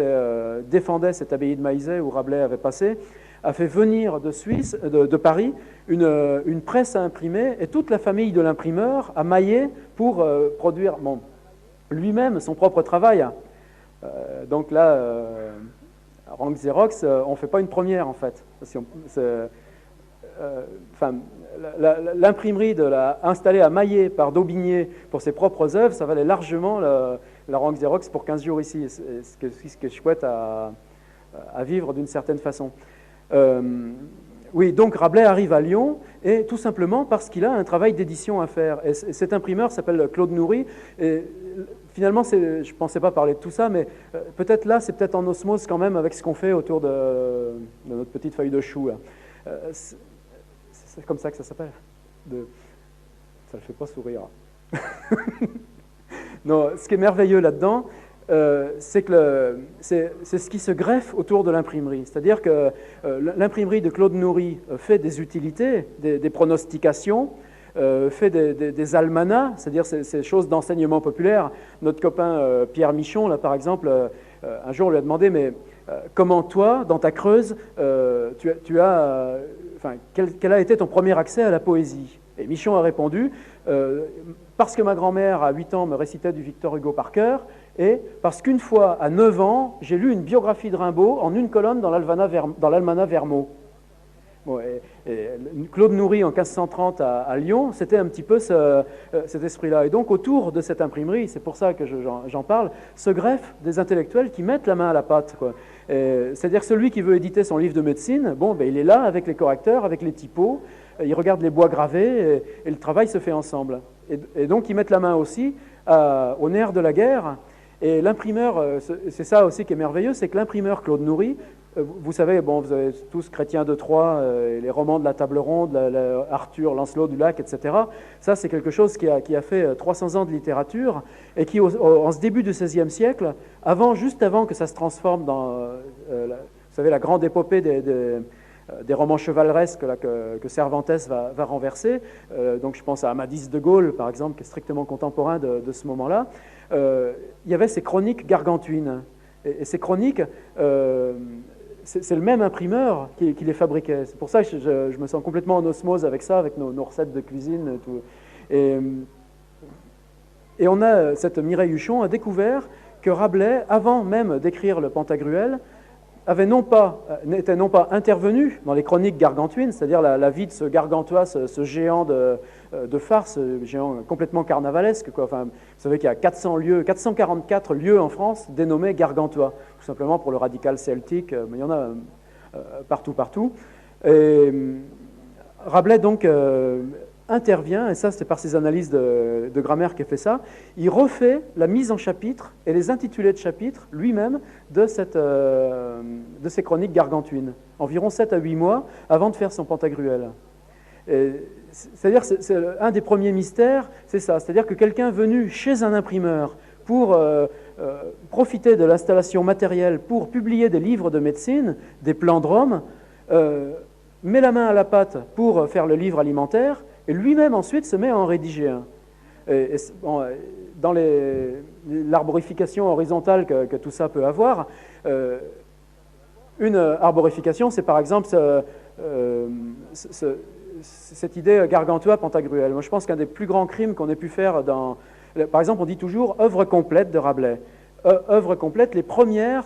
défendait cette abbaye de Maillezais où Rabelais avait passé, a fait venir de Paris une presse à imprimer, et toute la famille de l'imprimeur a maillé pour produire lui-même son propre travail. Donc là, Rank Xerox, on ne fait pas une première en fait. L'imprimerie installée à Maillé par Daubigné pour ses propres œuvres, ça valait largement la Rank Xerox pour 15 jours ici, ce qui est chouette à vivre d'une certaine façon. Oui, donc Rabelais arrive à Lyon, et tout simplement parce qu'il a un travail d'édition à faire. Et cet imprimeur s'appelle Claude Noury, et finalement, je ne pensais pas parler de tout ça, mais peut-être là, c'est peut-être en osmose quand même avec ce qu'on fait autour de notre petite feuille de chou. C'est comme ça que ça s'appelle. Ça ne le fait pas sourire. Non, ce qui est merveilleux là-dedans, c'est ce qui se greffe autour de l'imprimerie. C'est-à-dire que l'imprimerie de Claude Noury fait des utilités, des pronostications, fait des almanachs, c'est-à-dire ces choses d'enseignement populaire. Notre copain Pierre Michon, là, par exemple, un jour on lui a demandé, mais comment toi, dans ta Creuse, quel a été ton premier accès à la poésie? Et Michon a répondu, parce que ma grand-mère, à 8 ans, me récitait du Victor Hugo par cœur, et parce qu'une fois, à 9 ans, j'ai lu une biographie de Rimbaud en une colonne dans l'Almanach Vermont. Bon, et Claude Noury, en 1530 à Lyon, c'était un petit peu cet esprit-là. Et donc, autour de cette imprimerie, c'est pour ça que j'en parle, se greffent des intellectuels qui mettent la main à la pâte, quoi. C'est-à-dire celui qui veut éditer son livre de médecine, il est là avec les correcteurs, avec les typos, il regarde les bois gravés, et le travail se fait ensemble. Et donc, ils mettent la main aussi au nerf de la guerre. Et l'imprimeur, c'est ça aussi qui est merveilleux, c'est que l'imprimeur Claude Noury, vous savez, vous avez tous Chrétien de Troyes, les romans de la Table Ronde, Arthur, Lancelot du Lac, etc. Ça, c'est quelque chose qui a fait 300 ans de littérature et qui, en ce début du XVIe siècle, juste avant que ça se transforme dans, vous savez, la grande épopée des romans chevaleresques là, que Cervantes va renverser, donc je pense à Amadis de Gaulle, par exemple, qui est strictement contemporain de ce moment-là, il y avait ces chroniques gargantuines. Et ces chroniques, c'est le même imprimeur qui les fabriquait. C'est pour ça que je me sens complètement en osmose avec ça, avec nos recettes de cuisine. Tout. Et on a, cette Mireille Huchon a découvert que Rabelais, avant même d'écrire le Pantagruel, n'était non pas intervenu dans les chroniques gargantuines, c'est-à-dire la vie de ce gargantua, ce géant de farce, géant complètement carnavalesque, quoi. Enfin, vous savez qu'il y a 444 lieux en France dénommés Gargantua, tout simplement pour le radical celtique, mais il y en a partout. Et Rabelais, donc, intervient, et ça c'est par ses analyses de grammaire qu'il fait ça, il refait la mise en chapitre et les intitulés de chapitres lui-même de ces chroniques gargantuines, environ 7 à 8 mois avant de faire son Pantagruel. C'est-à-dire, c'est un des premiers mystères, c'est ça, c'est-à-dire que quelqu'un venu chez un imprimeur pour profiter de l'installation matérielle pour publier des livres de médecine, des plans de Rome, met la main à la pâte pour faire le livre alimentaire, et lui-même ensuite se met à en rédiger un. Dans l'arborification horizontale que tout ça peut avoir, une arborification, c'est par exemple cette idée Gargantua Pantagruel. Moi, je pense qu'un des plus grands crimes qu'on ait pu faire par exemple, on dit toujours œuvre complète de Rabelais. Œuvre complète, les premières,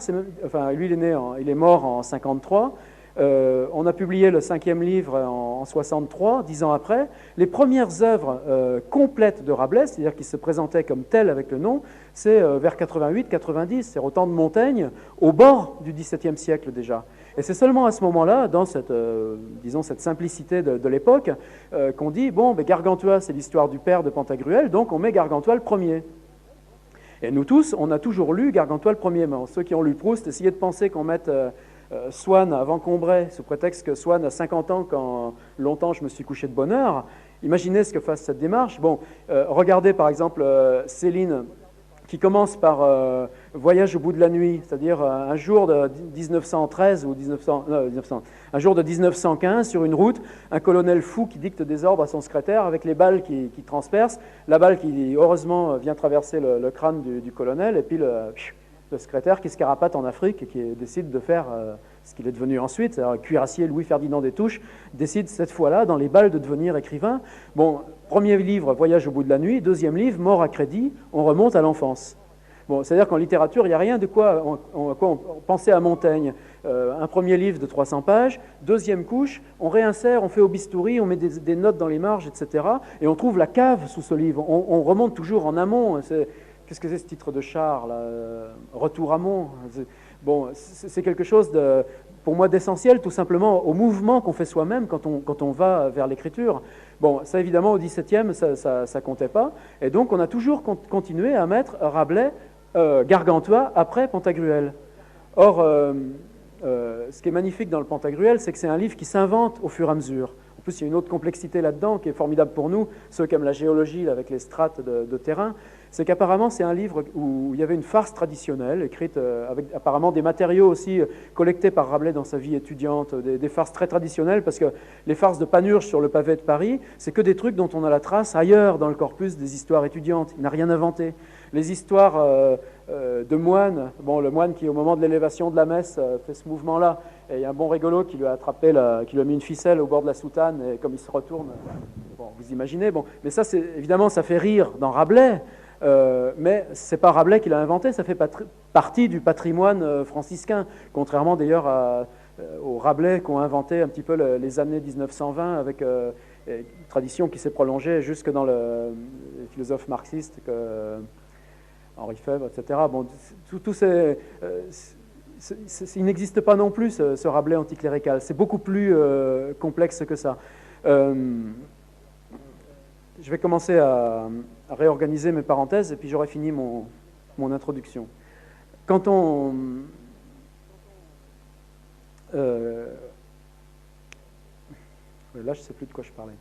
lui il est mort en 53, On a publié le 5e livre en 63, 10 ans après. Les premières œuvres complètes de Rabelais, c'est-à-dire qui se présentaient comme telles avec le nom, c'est vers 88-90, c'est au temps de Montaigne, au bord du XVIIe siècle déjà. Et c'est seulement à ce moment-là, dans cette, disons, cette simplicité de l'époque, qu'on dit, bon, ben Gargantua, c'est l'histoire du père de Pantagruel, donc on met Gargantua le premier. Et nous tous, on a toujours lu Gargantua le premier. Mais ceux qui ont lu Proust, essayez de penser qu'on mette Swann avant Combray, sous prétexte que Swann a 50 ans quand longtemps je me suis couché de bonne heure. Imaginez ce que fasse cette démarche. Bon, regardez par exemple Céline, qui commence par Voyage au bout de la nuit, c'est-à-dire un jour de 1913 ou un jour de 1915 sur une route, un colonel fou qui dicte des ordres à son secrétaire avec les balles qui transpercent, la balle qui heureusement vient traverser le crâne du colonel et puis le secrétaire qui se carapate en Afrique et qui décide de faire ce qu'il est devenu ensuite, c'est-à-dire cuirassier Louis-Ferdinand des Touches, décide cette fois-là, dans les balles, de devenir écrivain. Bon, premier livre, Voyage au bout de la nuit. Deuxième livre, Mort à crédit, on remonte à l'enfance. Bon, c'est-à-dire qu'en littérature, il n'y a rien de quoi on pensait à Montaigne. Un premier livre de 300 pages, deuxième couche, on réinsère, on fait au bistouri, on met des notes dans les marges, etc. Et on trouve la cave sous ce livre. On remonte toujours en amont. Qu'est-ce que c'est ce titre de char là, Retour à Mont. Bon, c'est quelque chose pour moi d'essentiel, tout simplement au mouvement qu'on fait soi-même quand on va vers l'écriture. Bon, ça évidemment au XVIIe, ça comptait pas, et donc on a toujours continué à mettre Rabelais, Gargantua après Pantagruel. Or, ce qui est magnifique dans le Pantagruel, c'est que c'est un livre qui s'invente au fur et à mesure. En plus, il y a une autre complexité là-dedans qui est formidable pour nous, ceux qui aiment la géologie avec les strates de terrain. C'est qu'apparemment, c'est un livre où il y avait une farce traditionnelle, écrite avec apparemment des matériaux aussi collectés par Rabelais dans sa vie étudiante, des farces très traditionnelles, parce que les farces de Panurge sur le pavé de Paris, c'est que des trucs dont on a la trace ailleurs dans le corpus des histoires étudiantes. Il n'a rien inventé. Les histoires de moines, bon, le moine qui, au moment de l'élévation de la messe, fait ce mouvement-là, et il y a un bon rigolo qui lui a attrapé, qui lui a mis une ficelle au bord de la soutane, et comme il se retourne, bon, vous imaginez, bon, mais ça, évidemment, ça fait rire dans Rabelais, mais ce n'est pas Rabelais qui l'a inventé, ça fait partie du patrimoine franciscain, contrairement d'ailleurs aux Rabelais qui ont inventé un petit peu les années 1920 avec une tradition qui s'est prolongée jusque dans les philosophes marxistes, Henri Fèvre, etc. Bon, il n'existe pas non plus ce Rabelais anticlérical, c'est beaucoup plus complexe que ça. Je vais commencer à réorganiser mes parenthèses et puis j'aurai fini mon introduction. Quand on... là, je ne sais plus de quoi je parlais.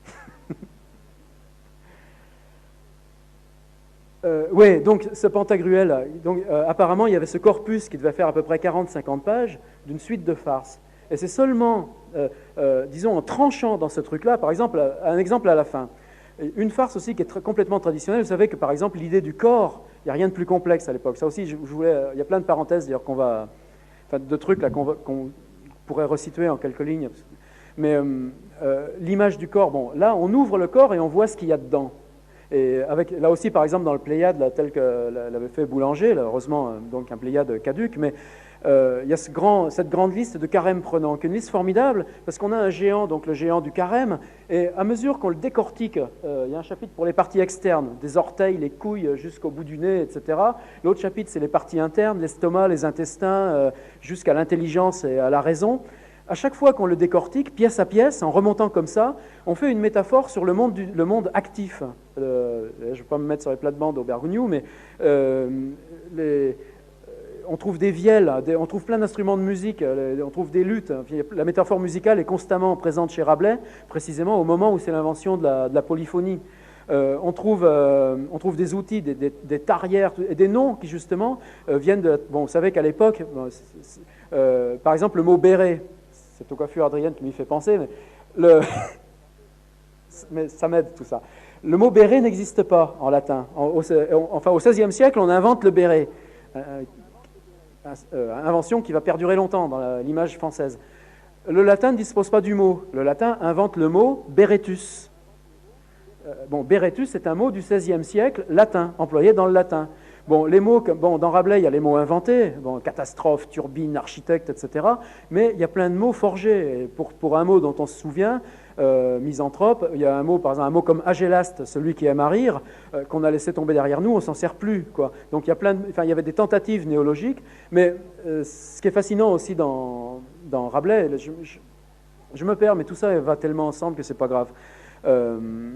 Oui, donc ce Pantagruel, apparemment il y avait ce corpus qui devait faire à peu près 40-50 pages d'une suite de farces. Et c'est seulement, disons, en tranchant dans ce truc-là, par exemple, un exemple à la fin. Une farce aussi qui est complètement traditionnelle, vous savez que par exemple l'idée du corps, il n'y a rien de plus complexe à l'époque. Ça aussi, il y a plein de parenthèses d'ailleurs de trucs là qu'on pourrait resituer en quelques lignes. Mais l'image du corps, bon, là on ouvre le corps et on voit ce qu'il y a dedans. Et là aussi, par exemple, dans le Pléiade, là, tel que l'avait fait Boulanger, là, heureusement, donc un Pléiade caduc, mais il y a cette grande liste de carèmes prenants, qui est une liste formidable, parce qu'on a un géant, donc le géant du carême, et à mesure qu'on le décortique, il y a un chapitre pour les parties externes, des orteils, les couilles jusqu'au bout du nez, etc. L'autre chapitre, c'est les parties internes, l'estomac, les intestins, jusqu'à l'intelligence et à la raison. À chaque fois qu'on le décortique, pièce à pièce, en remontant comme ça, on fait une métaphore sur le monde actif. Je ne vais pas me mettre sur les plates-bandes au Bergogneau, mais on trouve des vielles, on trouve plein d'instruments de musique, on trouve des luttes. La métaphore musicale est constamment présente chez Rabelais, précisément au moment où c'est l'invention de la polyphonie. On trouve des outils, des tarières, et des noms qui justement viennent de... Bon, vous savez qu'à l'époque, par exemple le mot béret, c'est au coiffure Adrienne qui m'y fait penser, mais ça m'aide tout ça. Le mot béret n'existe pas en latin. Enfin, au XVIe siècle, on invente le béret. Invention qui va perdurer longtemps dans l'image française. Le latin ne dispose pas du mot. Le latin invente le mot beretus. Beretus est un mot du XVIe siècle latin, employé dans le latin. Bon, les mots, bon, dans Rabelais, il y a les mots inventés, bon, catastrophe, turbine, architecte, etc. Mais il y a plein de mots forgés. Et pour un mot dont on se souvient, misanthrope, il y a un mot, par exemple, un mot comme agélaste, celui qui aime à rire, qu'on a laissé tomber derrière nous, on s'en sert plus, quoi. Donc il y a il y avait des tentatives néologiques, mais ce qui est fascinant aussi dans Rabelais, je me perds, mais tout ça va tellement ensemble que c'est pas grave. Je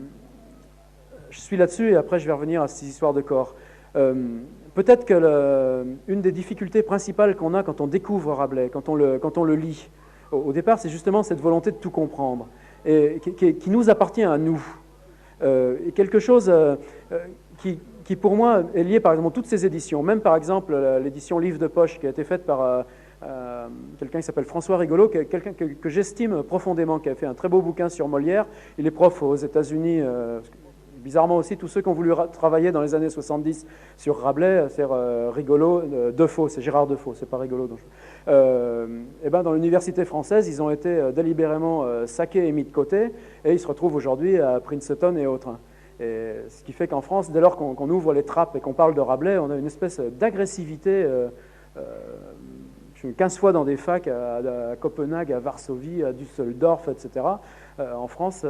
suis là-dessus et après je vais revenir à ces histoires de corps. Peut-être que une des difficultés principales qu'on a quand on découvre Rabelais, quand on le lit, au départ, c'est justement cette volonté de tout comprendre, et qui nous appartient à nous. Et quelque chose qui, pour moi, est lié, par exemple, à toutes ces éditions, même par exemple l'édition Livre de poche qui a été faite par quelqu'un qui s'appelle François Rigolo, quelqu'un que j'estime profondément, qui a fait un très beau bouquin sur Molière. Il est prof aux États-Unis. Bizarrement aussi, tous ceux qui ont voulu travailler dans les années 70 sur Rabelais, c'est Rigolo, Defoe, c'est Gérard Defoe, c'est pas Rigolo. Et ben dans l'université française, ils ont été délibérément saqués et mis de côté, et ils se retrouvent aujourd'hui à Princeton et autres. Et ce qui fait qu'en France, dès lors qu'on ouvre les trappes et qu'on parle de Rabelais, on a une espèce d'agressivité. Je suis 15 fois dans des facs à Copenhague, à Varsovie, à Düsseldorf, etc. En France,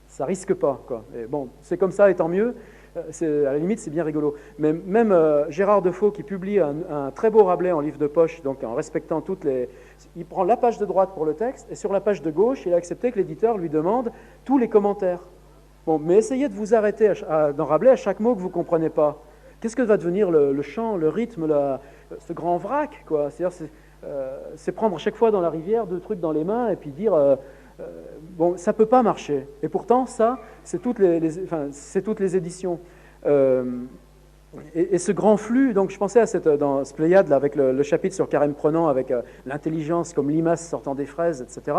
ça risque pas, quoi. Et bon, c'est comme ça, et tant mieux. À la limite, c'est bien rigolo. Mais même Gérard Defoe, qui publie un très beau Rabelais en livre de poche, donc en respectant toutes les... Il prend la page de droite pour le texte, et sur la page de gauche, il a accepté que l'éditeur lui demande tous les commentaires. Bon, mais essayez de vous arrêter dans Rabelais à chaque mot que vous ne comprenez pas. Qu'est-ce que va devenir le chant, le rythme, ce grand vrac, quoi. C'est-à-dire, c'est prendre chaque fois dans la rivière 2 trucs dans les mains et puis dire bon, ça ne peut pas marcher. Et pourtant, ça, c'est toutes les éditions. Et ce grand flux, donc je pensais à dans ce Pléiade, là, avec le chapitre sur Carême prenant, avec l'intelligence comme limace sortant des fraises, etc.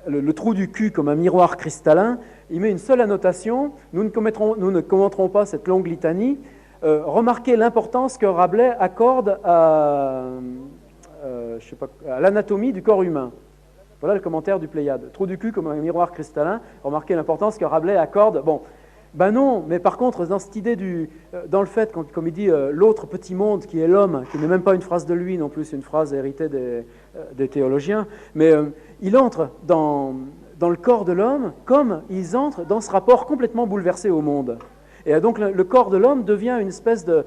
Le trou du cul comme un miroir cristallin, il met une seule annotation, nous ne commenterons pas cette longue litanie. Remarquez l'importance que Rabelais accorde à l'anatomie du corps humain. Voilà le commentaire du Pléiade. Trou du cul comme un miroir cristallin, remarquez l'importance que Rabelais accorde. Bon, ben non, mais par contre, dans cette idée dans le fait, comme il dit, l'autre petit monde qui est l'homme, qui n'est même pas une phrase de lui non plus, c'est une phrase héritée des théologiens, mais il entre dans le corps de l'homme comme ils entrent dans ce rapport complètement bouleversé au monde. Et donc le corps de l'homme devient une espèce de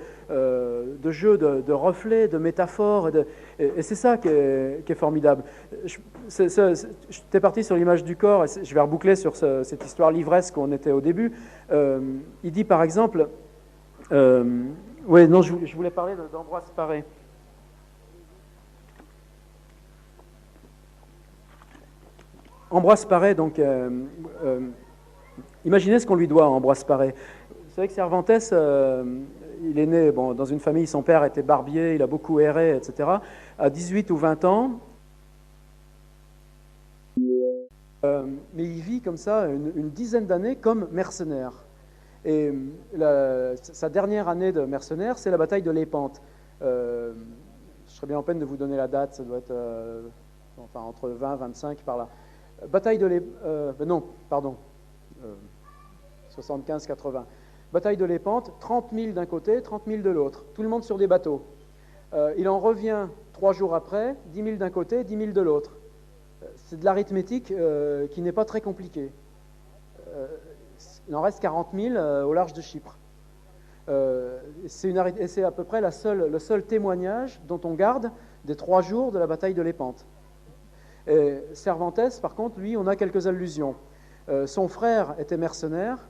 jeu de reflets, de métaphores, et c'est ça qui est formidable. J'étais parti sur l'image du corps, et je vais reboucler sur cette histoire livresque où on était au début. Il dit par exemple, je voulais parler d'Ambroise Paré. Ambroise Paré, donc, imaginez ce qu'on lui doit à Ambroise Paré. Vous savez que Cervantes, il est né dans une famille, son père était barbier, il a beaucoup erré, etc. À 18 ou 20 ans, mais il vit comme ça une dizaine d'années comme mercenaire. Et sa dernière année de mercenaire, c'est la bataille de Lépante. Je serais bien en peine de vous donner la date, ça doit être entre 20 et 25 par là. Bataille de Lépante, 75-80. Bataille de Lépante, 30 000 d'un côté, 30 000 de l'autre. Tout le monde sur des bateaux. Il en revient 3 jours après, 10 000 d'un côté, 10 000 de l'autre. C'est de l'arithmétique qui n'est pas très compliquée. Il en reste 40 000 au large de Chypre. Et c'est à peu près le seul témoignage dont on garde des 3 jours de la bataille de Lépante. Et Cervantes, par contre, lui, on a quelques allusions. Son frère était mercenaire,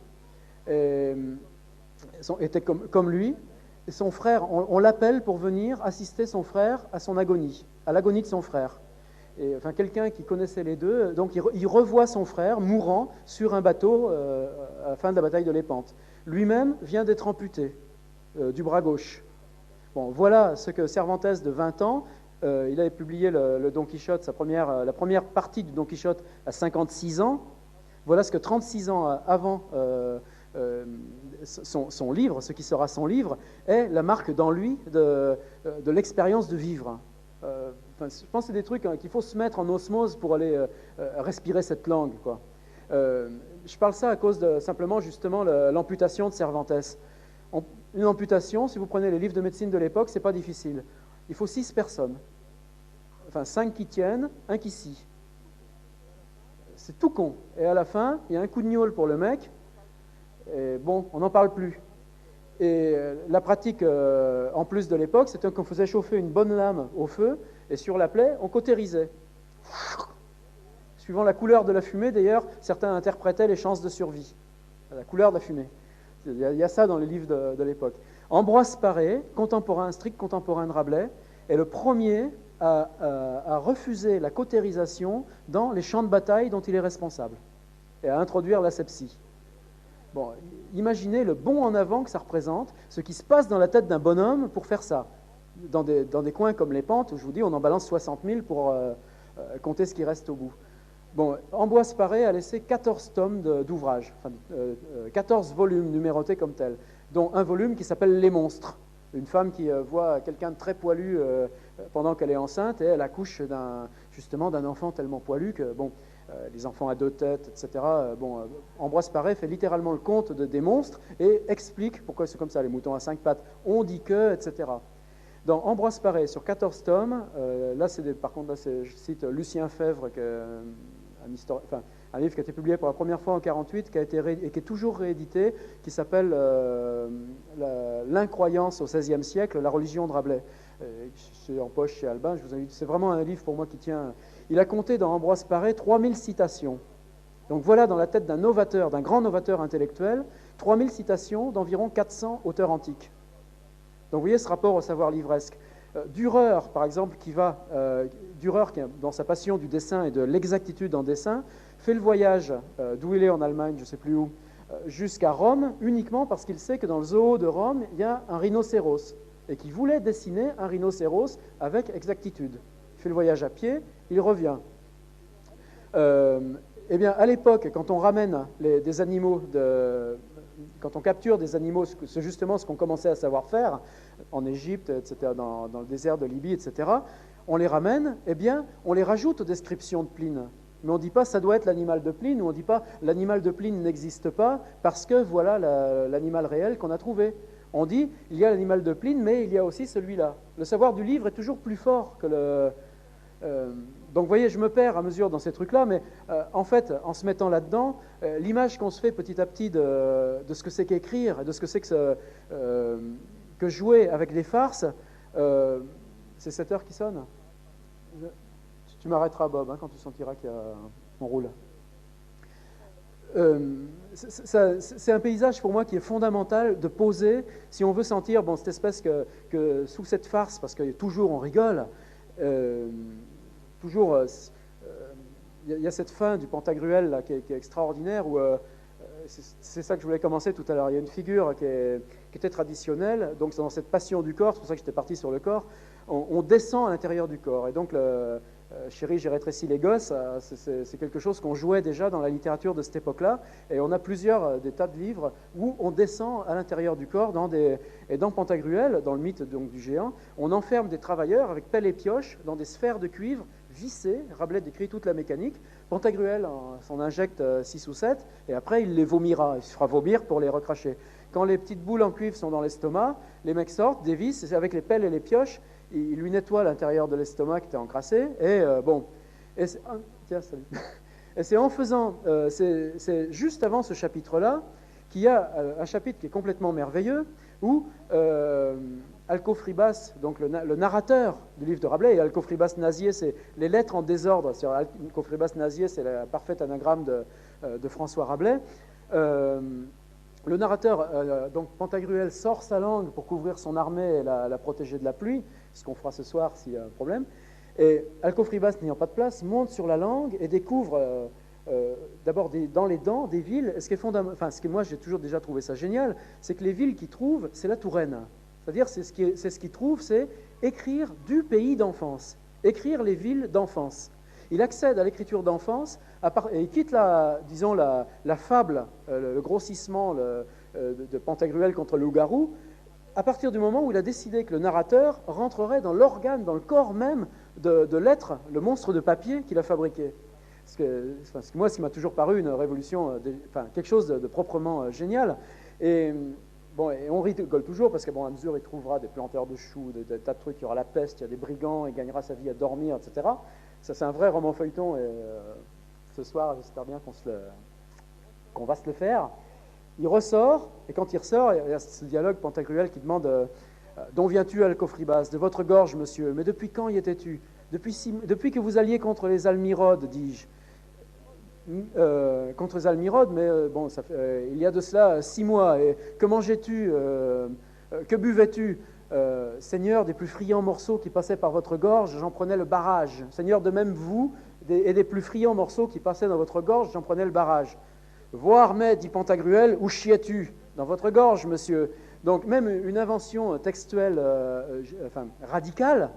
était comme lui, et son frère, on l'appelle pour venir assister son frère à son agonie, à l'agonie de son frère. Et, enfin, quelqu'un qui connaissait les deux, donc il revoit son frère mourant sur un bateau à la fin de la bataille de Lépante. Lui-même vient d'être amputé du bras gauche. Bon, voilà ce que Cervantes de 20 ans, il avait publié le Don Quichotte, la première partie du Don Quichotte à 56 ans. Voilà ce que 36 ans avant son livre, ce qui sera son livre, est la marque dans lui de l'expérience de vivre. Je pense que c'est des trucs qu'il faut se mettre en osmose pour aller respirer cette langue, quoi. Je parle ça à cause de simplement justement l'amputation de Cervantes. Une amputation, si vous prenez les livres de médecine de l'époque, ce n'est pas difficile. Il faut 6 personnes. Enfin, 5 qui tiennent, 1 qui scie. C'est tout con. Et à la fin, il y a un coup de gnôle pour le mec. Et bon, on n'en parle plus. Et la pratique, en plus de l'époque, c'était qu'on faisait chauffer une bonne lame au feu, et sur la plaie, on cautérisait. Suivant la couleur de la fumée, d'ailleurs, certains interprétaient les chances de survie. La couleur de la fumée. Il y a ça dans les livres de l'époque. Ambroise Paré, contemporain, strict contemporain de Rabelais, est le premier à refuser la cautérisation dans les champs de bataille dont il est responsable, et à introduire l'asepsie. Bon, imaginez le bond en avant que ça représente, ce qui se passe dans la tête d'un bonhomme pour faire ça. Dans des coins comme les Pentes, où je vous dis, on en balance 60 000 pour compter ce qui reste au bout. Bon, Ambroise Paré a laissé 14 tomes d'ouvrages, enfin, 14 volumes numérotés comme tels, dont un volume qui s'appelle Les Monstres. Une femme qui voit quelqu'un de très poilu pendant qu'elle est enceinte, et elle accouche justement d'un enfant tellement poilu que, bon, les enfants à 2 têtes, etc. Ambroise Paré fait littéralement le compte des monstres et explique pourquoi c'est comme ça, les moutons à 5 pattes, on dit que, etc. Dans Ambroise Paré, sur 14 tomes, par contre, je cite Lucien Febvre, un livre qui a été publié pour la première fois en 1948 et qui est toujours réédité, qui s'appelle L'incroyance au XVIe siècle, la religion de Rabelais. C'est en poche chez Albin, je vous invite. C'est vraiment un livre pour moi qui tient. Il a compté dans Ambroise Paré 3000 citations. Donc voilà, dans la tête d'un novateur, d'un grand novateur intellectuel, 3000 citations d'environ 400 auteurs antiques. Donc vous voyez ce rapport au savoir livresque. Dürer, par exemple, Dürer, qui dans sa passion du dessin et de l'exactitude en dessin, fait le voyage d'où il est en Allemagne, je ne sais plus où, jusqu'à Rome, uniquement parce qu'il sait que dans le zoo de Rome, il y a un rhinocéros, et qu'il voulait dessiner un rhinocéros avec exactitude. Il fait le voyage à pied, il revient. Eh bien, à l'époque, quand on ramène des animaux, quand on capture des animaux, c'est justement ce qu'on commençait à savoir faire en Égypte, etc., dans le désert de Libye, etc., on les ramène, eh bien, on les rajoute aux descriptions de Pline. Mais on ne dit pas ça doit être l'animal de Pline, ou on ne dit pas l'animal de Pline n'existe pas parce que voilà l'animal réel qu'on a trouvé. On dit il y a l'animal de Pline, mais il y a aussi celui-là. Le savoir du livre est toujours plus fort que le. Donc vous voyez, je me perds à mesure dans ces trucs-là, mais en fait, en se mettant là-dedans, l'image qu'on se fait petit à petit de ce que c'est qu'écrire, de ce que c'est que jouer avec des farces, c'est 7 heures qui sonne. Tu m'arrêteras, Bob, hein, quand tu sentiras qu'on roule. C'est un paysage pour moi qui est fondamental de poser, si on veut sentir cette espèce que sous cette farce, parce que toujours on rigole, toujours il y a cette fin du Pantagruel là, qui est extraordinaire, où c'est ça que je voulais commencer tout à l'heure. Il y a une figure qui était traditionnelle, donc c'est dans cette passion du corps, c'est pour ça que j'étais parti sur le corps, on descend à l'intérieur du corps, et donc Chérie, j'ai rétréci les gosses, c'est quelque chose qu'on jouait déjà dans la littérature de cette époque-là, et on a des tas de livres où on descend à l'intérieur du corps, et dans Pantagruel, dans le mythe donc, du géant, on enferme des travailleurs avec pelle et pioche dans des sphères de cuivre vissées. Rabelais décrit toute la mécanique. Pantagruel s'en injecte 6 ou 7, et après il les vomira, il se fera vomir pour les recracher. Quand les petites boules en cuivre sont dans l'estomac, les mecs sortent, dévissent, et avec les pelles et les pioches, il lui nettoie l'intérieur de l'estomac qui était encrassé, et c'est en faisant, c'est juste avant ce chapitre-là, qu'il y a un chapitre qui est complètement merveilleux, où Alcofribas, donc le narrateur du livre de Rabelais, et Alcofribas Nazier, c'est les lettres en désordre, Alcofribas Nazier, c'est la parfaite anagramme de François Rabelais. Le narrateur, donc Pantagruel, sort sa langue pour couvrir son armée et la protéger de la pluie, ce qu'on fera ce soir s'il y a un problème. Et Alcofribas, n'ayant pas de place, monte sur la langue et découvre d'abord dans les dents des villes. Ce qui est fondamental, ce que moi j'ai toujours déjà trouvé ça génial, c'est que les villes qu'il trouve, c'est la Touraine. C'est-à-dire, c'est ce qu'il trouve, c'est écrire du pays d'enfance, écrire les villes d'enfance. Il accède à l'écriture d'enfance et il quitte la fable, le grossissement de Pantagruel contre le loup-garou, à partir du moment où il a décidé que le narrateur rentrerait dans l'organe, dans le corps même de l'être, le monstre de papier qu'il a fabriqué. Parce que moi, ce qui m'a toujours paru une révolution, quelque chose de proprement génial. Et bon, et on rigole toujours parce qu'à bon, à mesure il trouvera des planteurs de choux, des tas de trucs, il y aura la peste, il y a des brigands, il gagnera sa vie à dormir, etc. Ça, c'est un vrai roman feuilleton, et ce soir, j'espère bien qu'on va se le faire. Il ressort, et quand il ressort, il y a ce dialogue Pantagruel qui demande d'où viens-tu, Alcofribas? De votre gorge, monsieur. Mais depuis quand y étais-tu? Depuis que vous alliez contre les Almirodes, dis-je. Contre les Almirodes, mais bon, il y a de cela 6 mois. Et que mangeais-tu? Que buvais-tu? Seigneur, des plus friands morceaux qui passaient par votre gorge, j'en prenais le barrage. Seigneur, de même vous, et des plus friands morceaux qui passaient dans votre gorge, j'en prenais le barrage. Voir, mais, dit Pantagruel, où chiais-tu? Dans votre gorge, monsieur. Donc même une invention textuelle radicale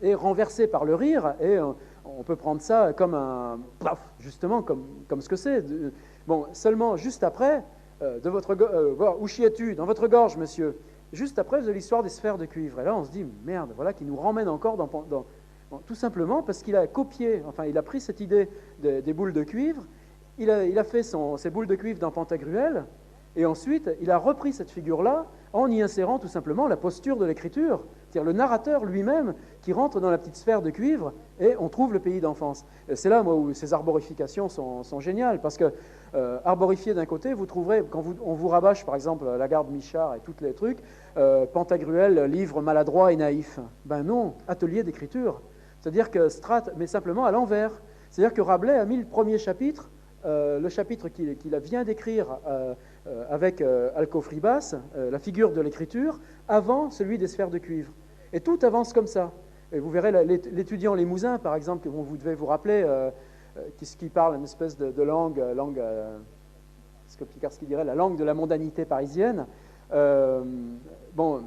est renversée par le rire, et on peut prendre ça comme justement comme ce que c'est. Bon, seulement juste après, où chiais-tu? Dans votre gorge, monsieur. Juste après, de l'histoire des sphères de cuivre. Et là, on se dit, merde, voilà, qui nous ramène encore tout simplement parce qu'il a copié, enfin, il a pris cette idée des boules de cuivre, il a fait ses boules de cuivre dans Pantagruel, et ensuite, il a repris cette figure-là en y insérant tout simplement la posture de l'écriture, c'est-à-dire le narrateur lui-même qui rentre dans la petite sphère de cuivre, et on trouve le pays d'enfance. C'est là, moi, où ces arborifications sont géniales, parce que arborifié d'un côté, vous trouverez, quand on vous rabâche, par exemple, la garde Michard et tous les trucs, Pantagruel, livre maladroit et naïf. Ben non, atelier d'écriture. C'est-à-dire que mais simplement à l'envers. C'est-à-dire que Rabelais a mis le premier chapitre, le chapitre qu'il vient d'écrire avec Alcofribas, la figure de l'écriture, avant celui des sphères de cuivre. Et tout avance comme ça. Et vous verrez l'étudiant Limousin, par exemple, que vous devez vous rappeler, qui parle une espèce de langue, ce que Pikarski dirait, la langue de la mondanité parisienne. Bon,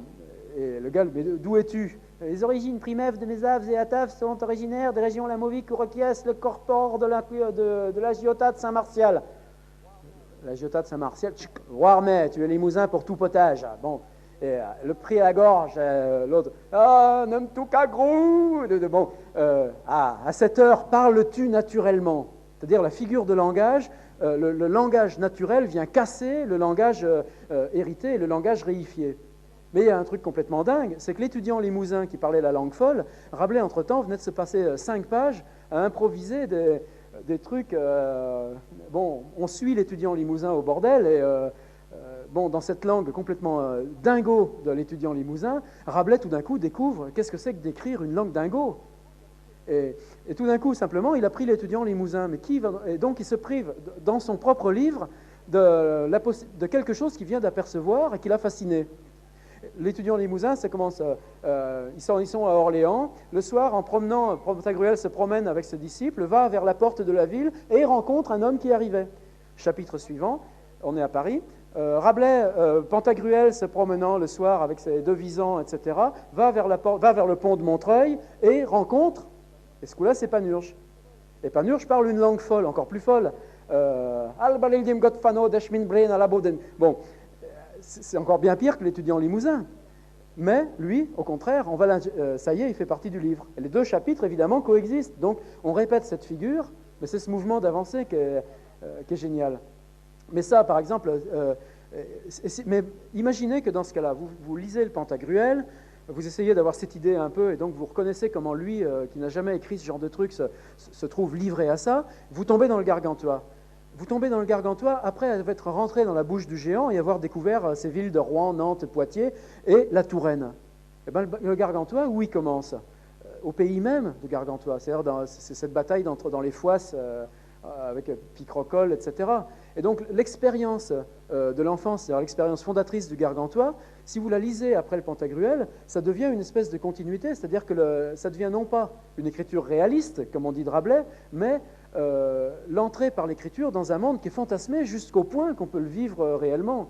et le gars, mais d'où es-tu? Les origines primèves de mes aves et ataves sont originaires des régions Lamovic, Ouroquiès, le Corpor de la Giota de Saint-Martial. La Giota de Saint-Martial, Roarmais, tu es Limousin pour tout potage. Bon, et le prix à la gorge, l'autre, n'aime tout qu'à grou. Bon, à cette heure, parles-tu naturellement? C'est-à-dire la figure de langage, le langage naturel vient casser le langage hérité et le langage réifié. Mais il y a un truc complètement dingue, c'est que l'étudiant Limousin qui parlait la langue folle, Rabelais, entre-temps, venait de se passer 5 pages à improviser des trucs... bon, on suit l'étudiant Limousin au bordel, et bon, dans cette langue complètement dingo de l'étudiant Limousin, Rabelais, tout d'un coup, découvre qu'est-ce que c'est que d'écrire une langue dingo. Et tout d'un coup, simplement, il a pris l'étudiant Limousin, et donc il se prive, dans son propre livre, de quelque chose qu'il vient d'apercevoir et qui l'a fasciné. L'étudiant Limousin, ça commence, ils sont à Orléans. Le soir, en promenant, Pantagruel se promène avec ses disciples, va vers la porte de la ville et rencontre un homme qui arrivait. Chapitre suivant, on est à Paris. Rabelais, Pantagruel se promenant le soir avec ses 2 visants, etc., va vers le pont de Montreuil et rencontre, et ce coup-là, c'est Panurge. Et Panurge parle une langue folle, encore plus folle. Bon, c'est encore bien pire que l'étudiant Limousin. Mais lui, au contraire, ça y est, il fait partie du livre. Et les 2 chapitres, évidemment, coexistent. Donc, on répète cette figure, mais c'est ce mouvement d'avancée qui est génial. Mais ça, par exemple, mais imaginez que dans ce cas-là, vous lisez le Pantagruel, vous essayez d'avoir cette idée un peu, et donc vous reconnaissez comment lui, qui n'a jamais écrit ce genre de truc, se trouve livré à ça, vous tombez dans le Gargantua. Vous tombez dans le Gargantua après être rentré dans la bouche du géant et avoir découvert ces villes de Rouen, Nantes, Poitiers et la Touraine. Et bien, le Gargantua, où il commence? Au pays même de Gargantua, c'est-à-dire c'est cette bataille dans les foisses avec Picrocole, etc. Et donc l'expérience de l'enfance, c'est-à-dire l'expérience fondatrice du Gargantua, si vous la lisez après le Pantagruel, ça devient une espèce de continuité, c'est-à-dire que ça devient non pas une écriture réaliste, comme on dit de Rabelais, mais l'entrée par l'écriture dans un monde qui est fantasmé jusqu'au point qu'on peut le vivre réellement.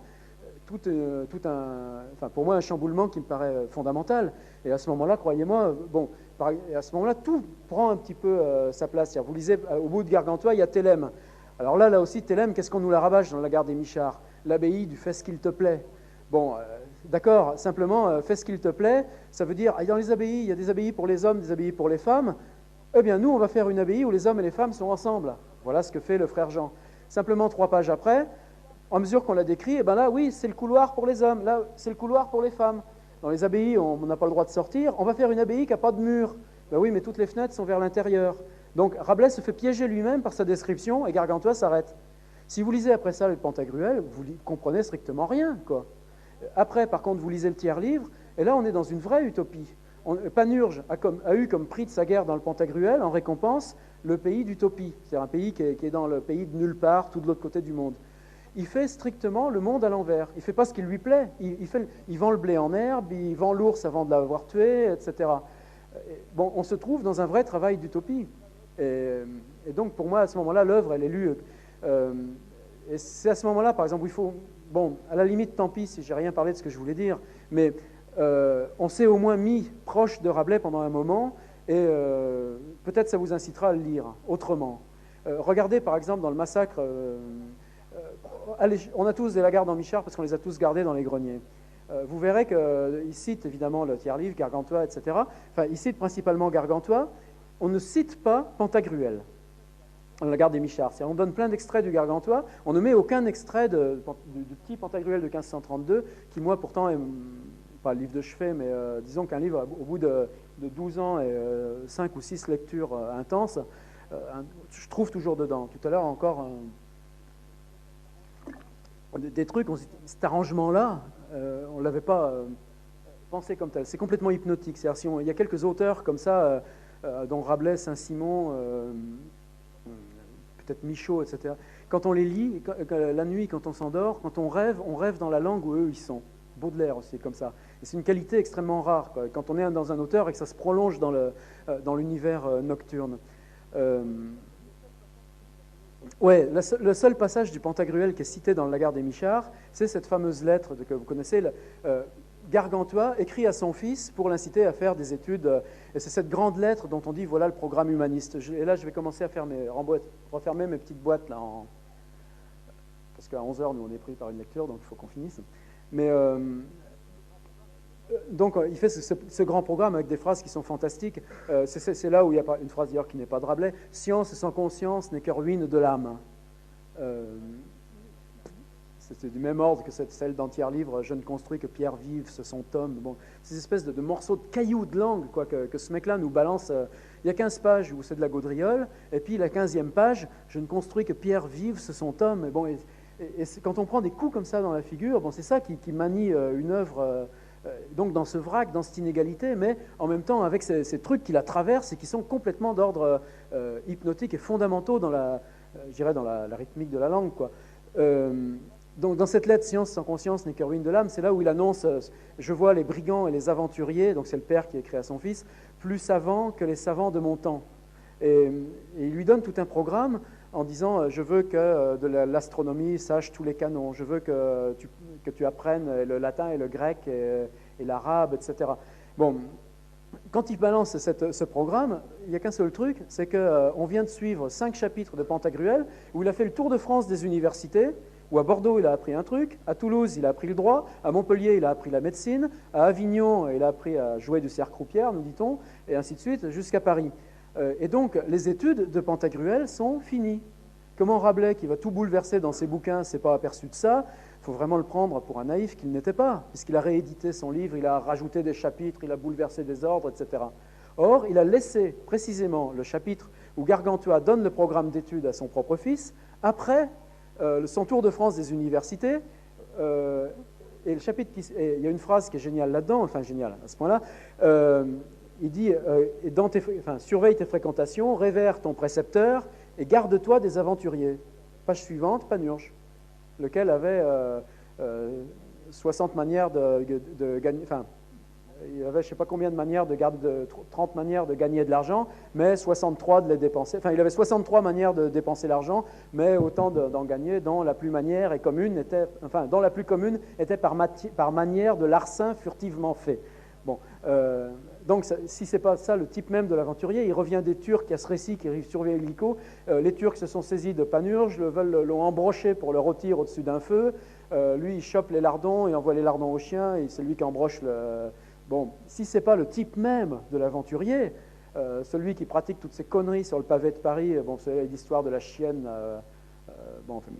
Pour moi, un chamboulement qui me paraît fondamental. Et à ce moment-là, croyez-moi, à ce moment-là, tout prend un petit peu sa place. Vous lisez, au bout de Gargantua, il y a Thélème. Alors là aussi, Thélème, qu'est-ce qu'on nous la rabâche dans la gare des Michards? L'abbaye du fais ce qu'il te plaît. Bon, d'accord, simplement, fais ce qu'il te plaît, ça veut dire, dans les abbayes, il y a des abbayes pour les hommes, des abbayes pour les femmes. Eh bien, nous, on va faire une abbaye où les hommes et les femmes sont ensemble. Voilà ce que fait le frère Jean. Simplement, 3 pages après, à mesure qu'on la décrit, et ben là, oui, c'est le couloir pour les hommes, là, c'est le couloir pour les femmes. Dans les abbayes, on n'a pas le droit de sortir. On va faire une abbaye qui n'a pas de mur. Ben oui, mais toutes les fenêtres sont vers l'intérieur. Donc Rabelais se fait piéger lui-même par sa description et Gargantua s'arrête. Si vous lisez après ça le Pantagruel, vous comprenez strictement rien, quoi. Après, par contre, vous lisez le tiers livre, et là, on est dans une vraie utopie. Panurge a eu comme prix de sa guerre dans le Pantagruel, en récompense, le pays d'utopie. C'est-à-dire un pays qui est dans le pays de nulle part, tout de l'autre côté du monde. Il fait strictement le monde à l'envers. Il ne fait pas ce qui lui plaît. Il vend le blé en herbe, il vend l'ours avant de l'avoir tué, etc. Bon, on se trouve dans un vrai travail d'utopie. Et donc, pour moi, à ce moment-là, l'œuvre, elle est lue. Et c'est à ce moment-là, par exemple, où il faut... Bon, à la limite, tant pis si j'ai rien parlé de ce que je voulais dire, mais on s'est au moins mis proche de Rabelais pendant un moment, et peut-être ça vous incitera à le lire autrement. Regardez, par exemple, dans le massacre... on a tous des Lagarde en Michard parce qu'on les a tous gardés dans les greniers. Vous verrez qu'il cite évidemment le tiers-livre, Gargantua, etc. Enfin, il cite principalement Gargantua. On ne cite pas Pantagruel dans la Garde des Michards. On donne plein d'extraits du Gargantua, on ne met aucun extrait du petit Pantagruel de 1532, qui moi pourtant est pas le livre de chevet, mais disons qu'un livre au bout de 12 ans et 5 ou 6 lectures intenses, je trouve toujours dedans. Tout à l'heure encore, des trucs, cet arrangement-là, on ne l'avait pas pensé comme tel. C'est complètement hypnotique. Il y a quelques auteurs comme ça, dont Rabelais, Saint-Simon, peut-être Michaud, etc. Quand on les lit, la nuit, quand on s'endort, quand on rêve dans la langue où eux, ils sont. Baudelaire aussi, comme ça. Et c'est une qualité extrêmement rare, quoi, quand on est dans un auteur et que ça se prolonge dans l'univers nocturne. Ouais, le seul passage du Pantagruel qui est cité dans le Lagarde des Michards, c'est cette fameuse lettre que vous connaissez, Gargantua écrit à son fils pour l'inciter à faire des études, et c'est cette grande lettre dont on dit voilà le programme humaniste. Et là, je vais commencer à faire refermer mes petites boîtes, là, parce qu'à 11h, nous, on est pris par une lecture, donc il faut qu'on finisse. Mais donc, il fait ce grand programme avec des phrases qui sont fantastiques. C'est là où il y a une phrase d'ailleurs qui n'est pas de Rabelais. « Science sans conscience n'est que ruine de l'âme ». C'est du même ordre que celle dans Tiers-Livre, « Je ne construis que pierre vive, ce sont hommes ». Bon, ces espèces de morceaux de cailloux de langue quoi, que ce mec-là nous balance. Il y a 15 pages où c'est de la gaudriole, et puis la 15e page, « Je ne construis que pierre vive, ce sont hommes ». Et bon, et quand on prend des coups comme ça dans la figure, bon, c'est ça qui manie une œuvre... donc dans ce vrac, dans cette inégalité, mais en même temps avec ces trucs qui la traversent et qui sont complètement d'ordre hypnotique et fondamentaux dans je dirais dans la rythmique de la langue, quoi. Donc dans cette lettre, Science sans conscience n'est que ruine de l'âme, c'est là où il annonce je vois les brigands et les aventuriers, donc c'est le père qui écrit à son fils, plus savants que les savants de mon temps. Et il lui donne tout un programme en disant je veux que de l'astronomie sache tous les canons, je veux que tu apprennes le latin et le grec et l'arabe, etc. Bon, quand il balance ce programme, il n'y a qu'un seul truc, c'est qu'on vient de suivre 5 chapitres de Pantagruel où il a fait le tour de France des universités, où à Bordeaux il a appris un truc, à Toulouse il a appris le droit, à Montpellier il a appris la médecine, à Avignon il a appris à jouer du cerf-croupière, nous dit-on, et ainsi de suite, jusqu'à Paris. Et donc, les études de Pantagruel sont finies. Comment Rabelais, qui va tout bouleverser dans ses bouquins, ne s'est pas aperçu de ça? Il faut vraiment le prendre pour un naïf qu'il n'était pas, puisqu'il a réédité son livre, il a rajouté des chapitres, il a bouleversé des ordres, etc. Or, il a laissé précisément le chapitre où Gargantua donne le programme d'études à son propre fils, après son tour de France des universités, et le chapitre il y a une phrase qui est géniale là-dedans, enfin géniale à ce point-là, il dit surveille tes fréquentations, révère ton précepteur et garde-toi des aventuriers. Page suivante, Panurge, lequel avait 60 manières de gagner, enfin, il avait je ne sais pas combien de manières 30 manières de gagner de l'argent, mais 63 de les dépenser. Enfin, il avait 63 manières de dépenser l'argent, mais autant d'en gagner, dont la plus commune était par manière de larcin furtivement fait. Bon, donc si ce n'est pas ça le type même de l'aventurier, il revient des Turcs à ce récit qui arrive sur l'hélico. Les Turcs se sont saisis de Panurge, l'ont embroché pour le rôtir au-dessus d'un feu. Lui, il chope les lardons, il envoie les lardons au chien, et c'est lui qui embroche le... Bon, si ce n'est pas le type même de l'aventurier, celui qui pratique toutes ces conneries sur le pavé de Paris, bon, c'est l'histoire de la chienne, bon, enfin,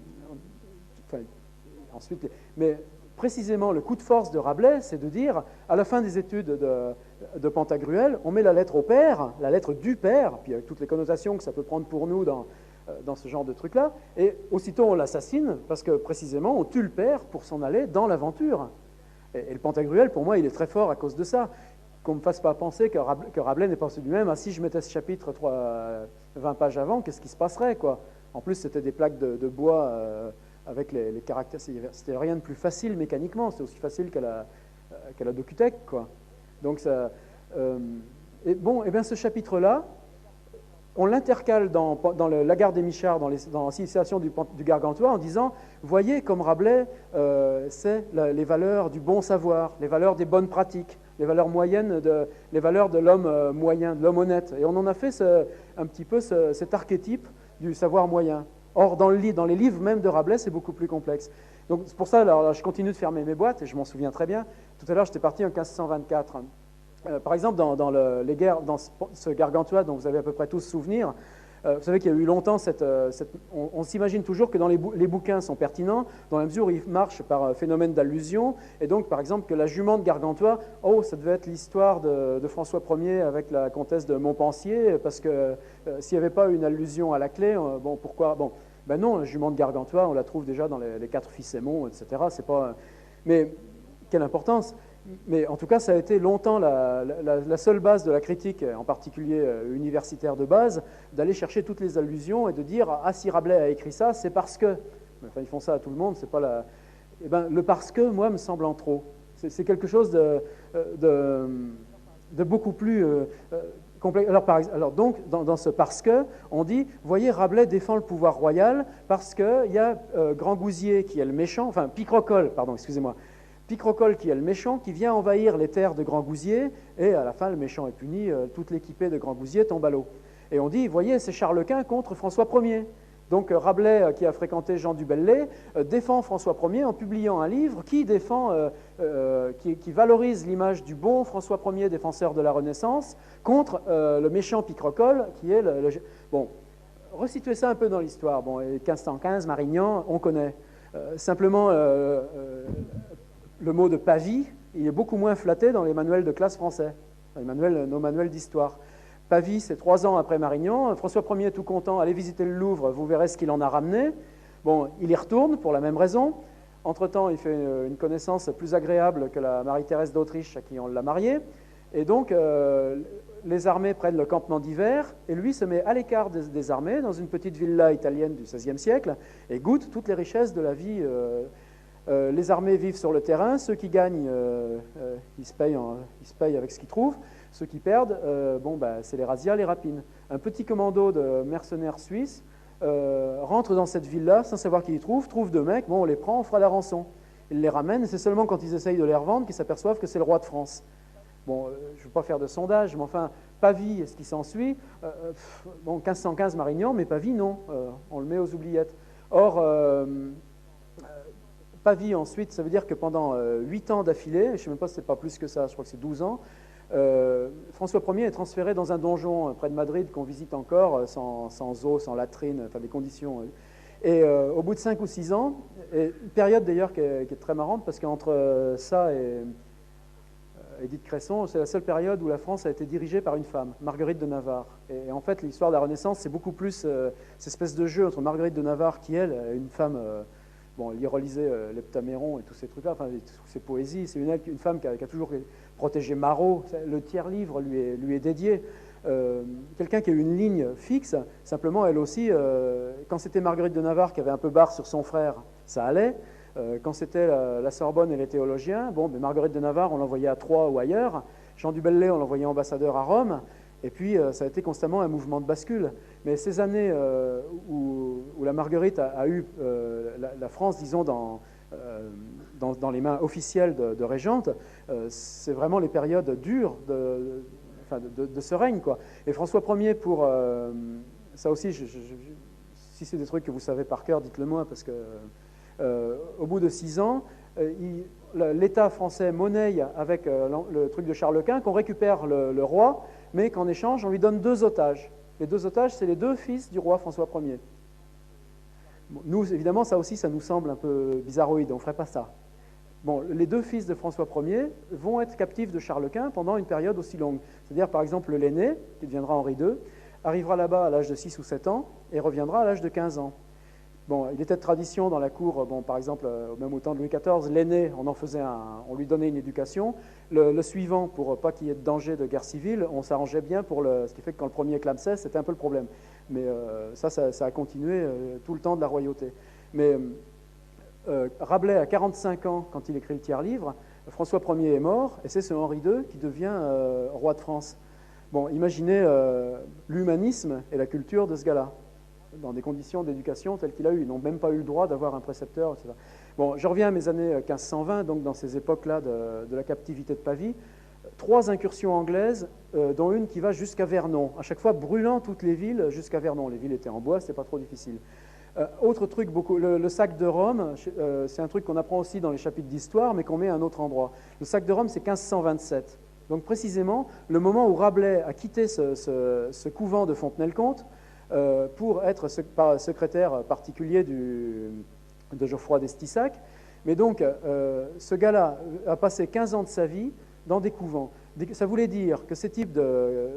ensuite, mais précisément, le coup de force de Rabelais, c'est de dire, à la fin des études de Pantagruel, on met la lettre au père, la lettre du père, puis avec toutes les connotations que ça peut prendre pour nous dans ce genre de truc-là, et aussitôt on l'assassine, parce que précisément, on tue le père pour s'en aller dans l'aventure. Et le Pantagruel, pour moi, il est très fort à cause de ça. Qu'on ne me fasse pas penser que Rabelais n'est pas celui lui-même. Ah, si je mettais ce chapitre 20 pages avant, qu'est-ce qui se passerait, quoi? En plus, c'était des plaques de bois avec les caractères. C'était rien de plus facile mécaniquement. C'était aussi facile qu'à la Docutec, quoi. Donc, ça, et bien, ce chapitre-là, on l'intercale dans la gare des Michards, dans la civilisation du Gargantua, en disant, voyez comme Rabelais, c'est les valeurs du bon savoir, les valeurs des bonnes pratiques, les valeurs moyennes, les valeurs de l'homme moyen, de l'homme honnête. Et on en a fait un petit peu cet archétype du savoir moyen. Or, dans les livres même de Rabelais, c'est beaucoup plus complexe. Donc, c'est pour ça, alors, là, je continue de fermer mes boîtes, et je m'en souviens très bien. Tout à l'heure, j'étais parti en 1524. Par exemple, dans les guerres, dans ce Gargantua dont vous avez à peu près tous souvenir, vous savez qu'il y a eu longtemps on s'imagine toujours que les bouquins sont pertinents dans la mesure où ils marchent par phénomène d'allusion, et donc par exemple que la jument de Gargantua, ça devait être l'histoire de François Ier avec la comtesse de Montpensier, parce que s'il n'y avait pas une allusion à la clé, pourquoi ben non, la jument de Gargantua, on la trouve déjà dans les 4 fils Aymon, etc. C'est pas, mais quelle importance! Mais en tout cas, ça a été longtemps la seule base de la critique, en particulier universitaire de base, d'aller chercher toutes les allusions et de dire « Ah, si Rabelais a écrit ça, c'est parce que… » Enfin, ils font ça à tout le monde, c'est pas la… Eh bien, le « parce que », moi, me semble en trop. C'est quelque chose de beaucoup plus complexe. Alors donc, dans ce « parce que », on dit « Voyez, Rabelais défend le pouvoir royal parce qu'il y a Grand-Gousier qui est le méchant, enfin, Picrocole, pardon, excusez-moi, Picrocole qui est le méchant, qui vient envahir les terres de Grand-Gousier, et à la fin, le méchant est puni, toute l'équipée de Grand-Gousier tombe à l'eau. Et on dit, voyez, c'est Charles Quint contre François Ier. Donc Rabelais, qui a fréquenté Jean du Bellay, défend François Ier en publiant un livre qui valorise l'image du bon François Ier, défenseur de la Renaissance, contre le méchant Picrocole, qui est Bon, resituez ça un peu dans l'histoire. Bon, 1515, Marignan, on connaît. Simplement… le mot de Pavie, il est beaucoup moins flatté dans les manuels de classe français, nos manuels d'histoire. Pavie, c'est 3 ans après Marignan. François Ier, tout content, allez visiter le Louvre, vous verrez ce qu'il en a ramené. Bon, il y retourne pour la même raison. Entre-temps, il fait une connaissance plus agréable que la Marie-Thérèse d'Autriche à qui on l'a mariée. Et donc, les armées prennent le campement d'hiver, et lui se met à l'écart des armées, dans une petite villa italienne du XVIe siècle, et goûte toutes les richesses de la vie. Les armées vivent sur le terrain, ceux qui gagnent, ils se payent avec ce qu'ils trouvent, ceux qui perdent, c'est les razzias, les rapines. Un petit commando de mercenaires suisses rentre dans cette ville-là sans savoir qui ils trouve 2 mecs, on les prend, on fera la rançon. Ils les ramènent, et c'est seulement quand ils essayent de les revendre qu'ils s'aperçoivent que c'est le roi de France. Bon, je ne veux pas faire de sondage, mais enfin, Pavie, est-ce qui s'ensuit 1515 Marignan, mais Pavie, non, on le met aux oubliettes. Or, Pavie, ensuite, ça veut dire que pendant 8 ans d'affilée, je ne sais même pas si c'est pas plus que ça, je crois que c'est 12 ans, François Ier est transféré dans un donjon près de Madrid qu'on visite encore, sans eau, sans latrine, enfin des conditions. Et au bout de 5 ou 6 ans, une période d'ailleurs qui est très marrante, parce qu'entre ça et Édith Cresson, c'est la seule période où la France a été dirigée par une femme, Marguerite de Navarre. Et en fait, l'histoire de la Renaissance, c'est beaucoup plus cette espèce de jeu entre Marguerite de Navarre, qui elle, est une femme… elle y relisait l'Heptaméron et tous ces trucs-là, enfin, toutes ces poésies. C'est une femme qui a toujours protégé Marot. Le tiers-livre lui est dédié. Quelqu'un qui a eu une ligne fixe, simplement, elle aussi, quand c'était Marguerite de Navarre qui avait un peu barre sur son frère, ça allait. Quand c'était la Sorbonne et les théologiens, Marguerite de Navarre, on l'envoyait à Troyes ou ailleurs. Jean du Bellay, on l'envoyait ambassadeur à Rome. Et puis, ça a été constamment un mouvement de bascule. Mais ces années où la Marguerite a eu la France, disons, dans les mains officielles de régente, c'est vraiment les périodes dures de ce règne, quoi. Et François Ier, pour… ça aussi, si c'est des trucs que vous savez par cœur, dites-le moi, parce que au bout de 6 ans, l'État français monnaie avec le truc de Charles Quint, qu'on récupère le roi, mais qu'en échange, on lui donne 2 otages. Les 2 otages, c'est les 2 fils du roi François Ier. Bon, nous, évidemment, ça aussi, ça nous semble un peu bizarroïde, on ne ferait pas ça. Bon, les deux fils de François Ier vont être captifs de Charles Quint pendant une période aussi longue. C'est-à-dire, par exemple, l'aîné, qui deviendra Henri II, arrivera là-bas à l'âge de 6 ou 7 ans et reviendra à l'âge de 15 ans. Bon, il était de tradition dans la cour, bon, par exemple, même au temps de Louis XIV, l'aîné, on lui donnait une éducation. Le suivant, pour pas qu'il y ait de danger de guerre civile, on s'arrangeait bien ce qui fait que quand le premier éclaboussait, c'était un peu le problème. Mais ça a continué tout le temps de la royauté. Mais Rabelais a 45 ans quand il écrit le tiers-livre, François Ier est mort, et c'est ce Henri II qui devient roi de France. Bon, imaginez l'humanisme et la culture de ce gars-là, dans des conditions d'éducation telles qu'il a eues. Ils n'ont même pas eu le droit d'avoir un précepteur, etc. Bon, je reviens à mes années 1520, donc dans ces époques-là de la captivité de Pavie. 3 incursions anglaises, dont une qui va jusqu'à Vernon, à chaque fois brûlant toutes les villes jusqu'à Vernon. Les villes étaient en bois, c'était pas trop difficile. Autre truc, le sac de Rome, c'est un truc qu'on apprend aussi dans les chapitres d'histoire, mais qu'on met à un autre endroit. Le sac de Rome, c'est 1527. Donc précisément, le moment où Rabelais a quitté ce couvent de Fontenay-le-Comte pour être secrétaire particulier de Geoffroy d'Estissac. Mais donc, ce gars-là a passé 15 ans de sa vie dans des couvents. Ça voulait dire que ces types de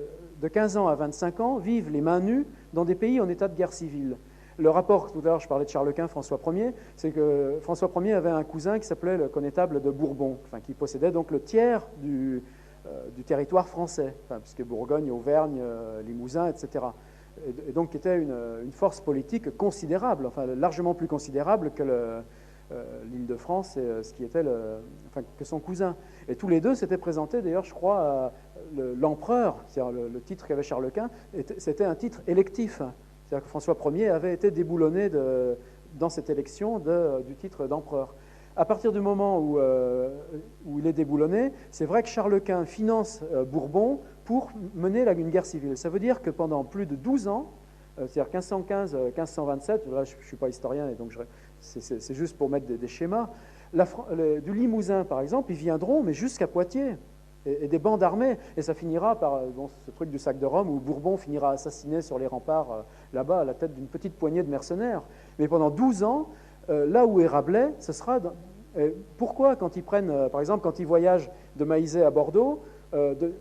15 ans à 25 ans vivent les mains nues dans des pays en état de guerre civile. Le rapport, tout à l'heure je parlais de Charles Quint, François Ier, c'est que François Ier avait un cousin qui s'appelait le connétable de Bourbon, enfin, qui possédait donc le tiers du territoire français, enfin, puisque Bourgogne, Auvergne, Limousin, etc. Et donc qui était une force politique considérable, enfin largement plus considérable que l'Île-de-France et ce qui était que son cousin. Et tous les deux s'étaient présentés, d'ailleurs, je crois, l'empereur, c'est-à-dire le titre qu'avait Charles Quint, c'était un titre électif. C'est-à-dire que François Ier avait été déboulonné dans cette élection du titre d'empereur. À partir du moment où il est déboulonné, c'est vrai que Charles Quint finance Bourbon pour mener une guerre civile. Ça veut dire que pendant plus de 12 ans, c'est-à-dire 1515-1527, là je ne suis pas historien, et donc c'est juste pour mettre des schémas, du Limousin par exemple, ils viendront, mais jusqu'à Poitiers, et des bandes armées, et ça finira par ce truc du sac de Rome, où Bourbon finira assassiné sur les remparts là-bas, à la tête d'une petite poignée de mercenaires. Mais pendant 12 ans, là où est Rabelais, ce sera... pourquoi, quand ils prennent, par exemple, quand ils voyagent de Maillezais à Bordeaux,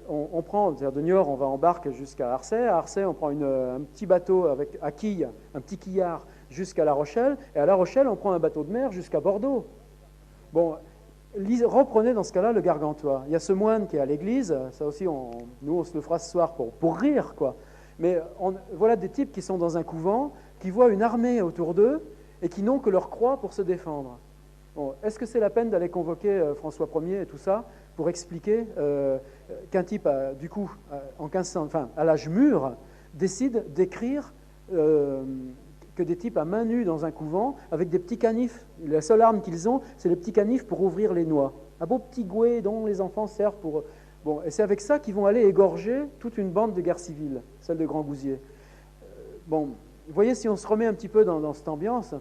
on prend, c'est-à-dire de Niort, on va en barque jusqu'à Arcet. À Arcet, on prend un petit bateau à quille, un petit quillard jusqu'à La Rochelle. Et à La Rochelle, on prend un bateau de mer jusqu'à Bordeaux. Bon, reprenez dans ce cas-là le Gargantua. Il y a ce moine qui est à l'église. Ça aussi, nous, on se le fera ce soir pour rire, quoi. Mais voilà des types qui sont dans un couvent, qui voient une armée autour d'eux et qui n'ont que leur croix pour se défendre. Bon, est-ce que c'est la peine d'aller convoquer François Ier et tout ça pour expliquer qu'un type, du coup, en 1500, enfin, à l'âge mûr, décide d'écrire que des types à main nue dans un couvent avec des petits canifs. La seule arme qu'ils ont, c'est les petits canifs pour ouvrir les noix. Un beau petit gouet dont les enfants servent pour... Bon, et c'est avec ça qu'ils vont aller égorger toute une bande de guerre civile, celle de Grand Gousier. Bon, vous voyez, si on se remet un petit peu dans cette ambiance...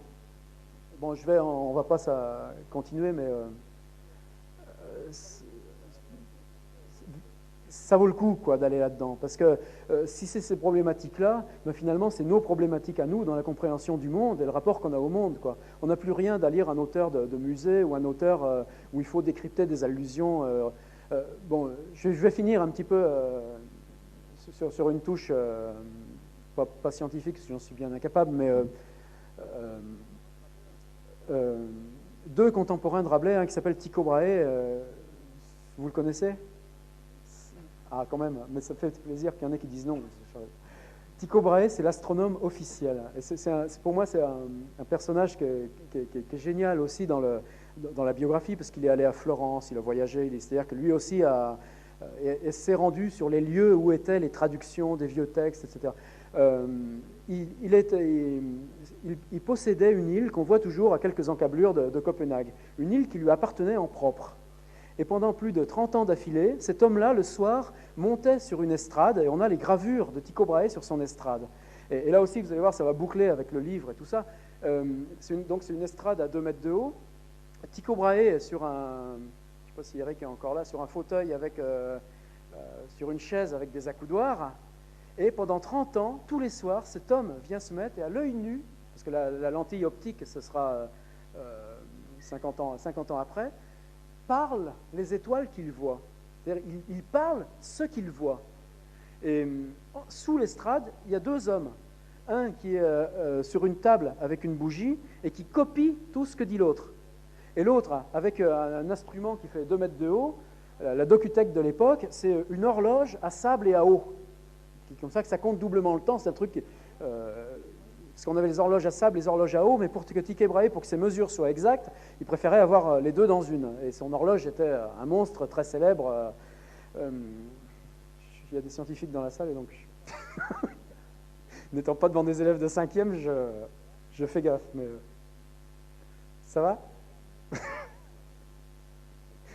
Bon, on va pas continuer, mais ça vaut le coup, quoi, d'aller là-dedans. Parce que si c'est ces problématiques-là, ben, finalement, c'est nos problématiques à nous dans la compréhension du monde et le rapport qu'on a au monde, quoi. On n'a plus rien à lire un auteur de musée ou un auteur où il faut décrypter des allusions. Bon, je vais finir un petit peu sur une touche, pas scientifique, parce que j'en suis bien incapable, mais... deux contemporains de Rabelais, un qui s'appelle Tycho Brahe, vous le connaissez? Ah, quand même, mais ça fait plaisir qu'il y en ait qui disent non. Tycho Brahe, c'est l'astronome officiel. Et pour moi, c'est un personnage qui est génial aussi dans la biographie, parce qu'il est allé à Florence, il a voyagé, c'est-à-dire que lui aussi s'est rendu sur les lieux où étaient les traductions des vieux textes, etc. Il possédait une île qu'on voit toujours à quelques encablures de Copenhague, une île qui lui appartenait en propre. Et pendant plus de 30 ans d'affilée, cet homme-là, le soir, montait sur une estrade, et on a les gravures de Tycho Brahe sur son estrade. Et là aussi, vous allez voir, ça va boucler avec le livre et tout ça. Donc c'est une estrade à 2 mètres de haut. Tycho Brahe est sur je ne sais pas si Eric est encore là, sur un fauteuil sur une chaise avec des accoudoirs. Et pendant 30 ans, tous les soirs, cet homme vient se mettre et à l'œil nu parce que la lentille optique, ce sera 50 ans après, parle les étoiles qu'il voit. C'est-à-dire, il parle ce qu'il voit. Et sous l'estrade, il y a deux hommes. Un qui est sur une table avec une bougie et qui copie tout ce que dit l'autre. Et l'autre, avec un instrument qui fait 2 mètres de haut, la Docutech de l'époque, c'est une horloge à sable et à eau. C'est comme ça que ça compte doublement le temps. C'est un truc... parce qu'on avait les horloges à sable, les horloges à eau, mais pour que Tycho Brahe, pour que ses mesures soient exactes, il préférait avoir les deux dans une. Et son horloge était un monstre très célèbre. Il y a des scientifiques dans la salle, et donc, n'étant pas devant des élèves de 5e, je fais gaffe. Mais ça va?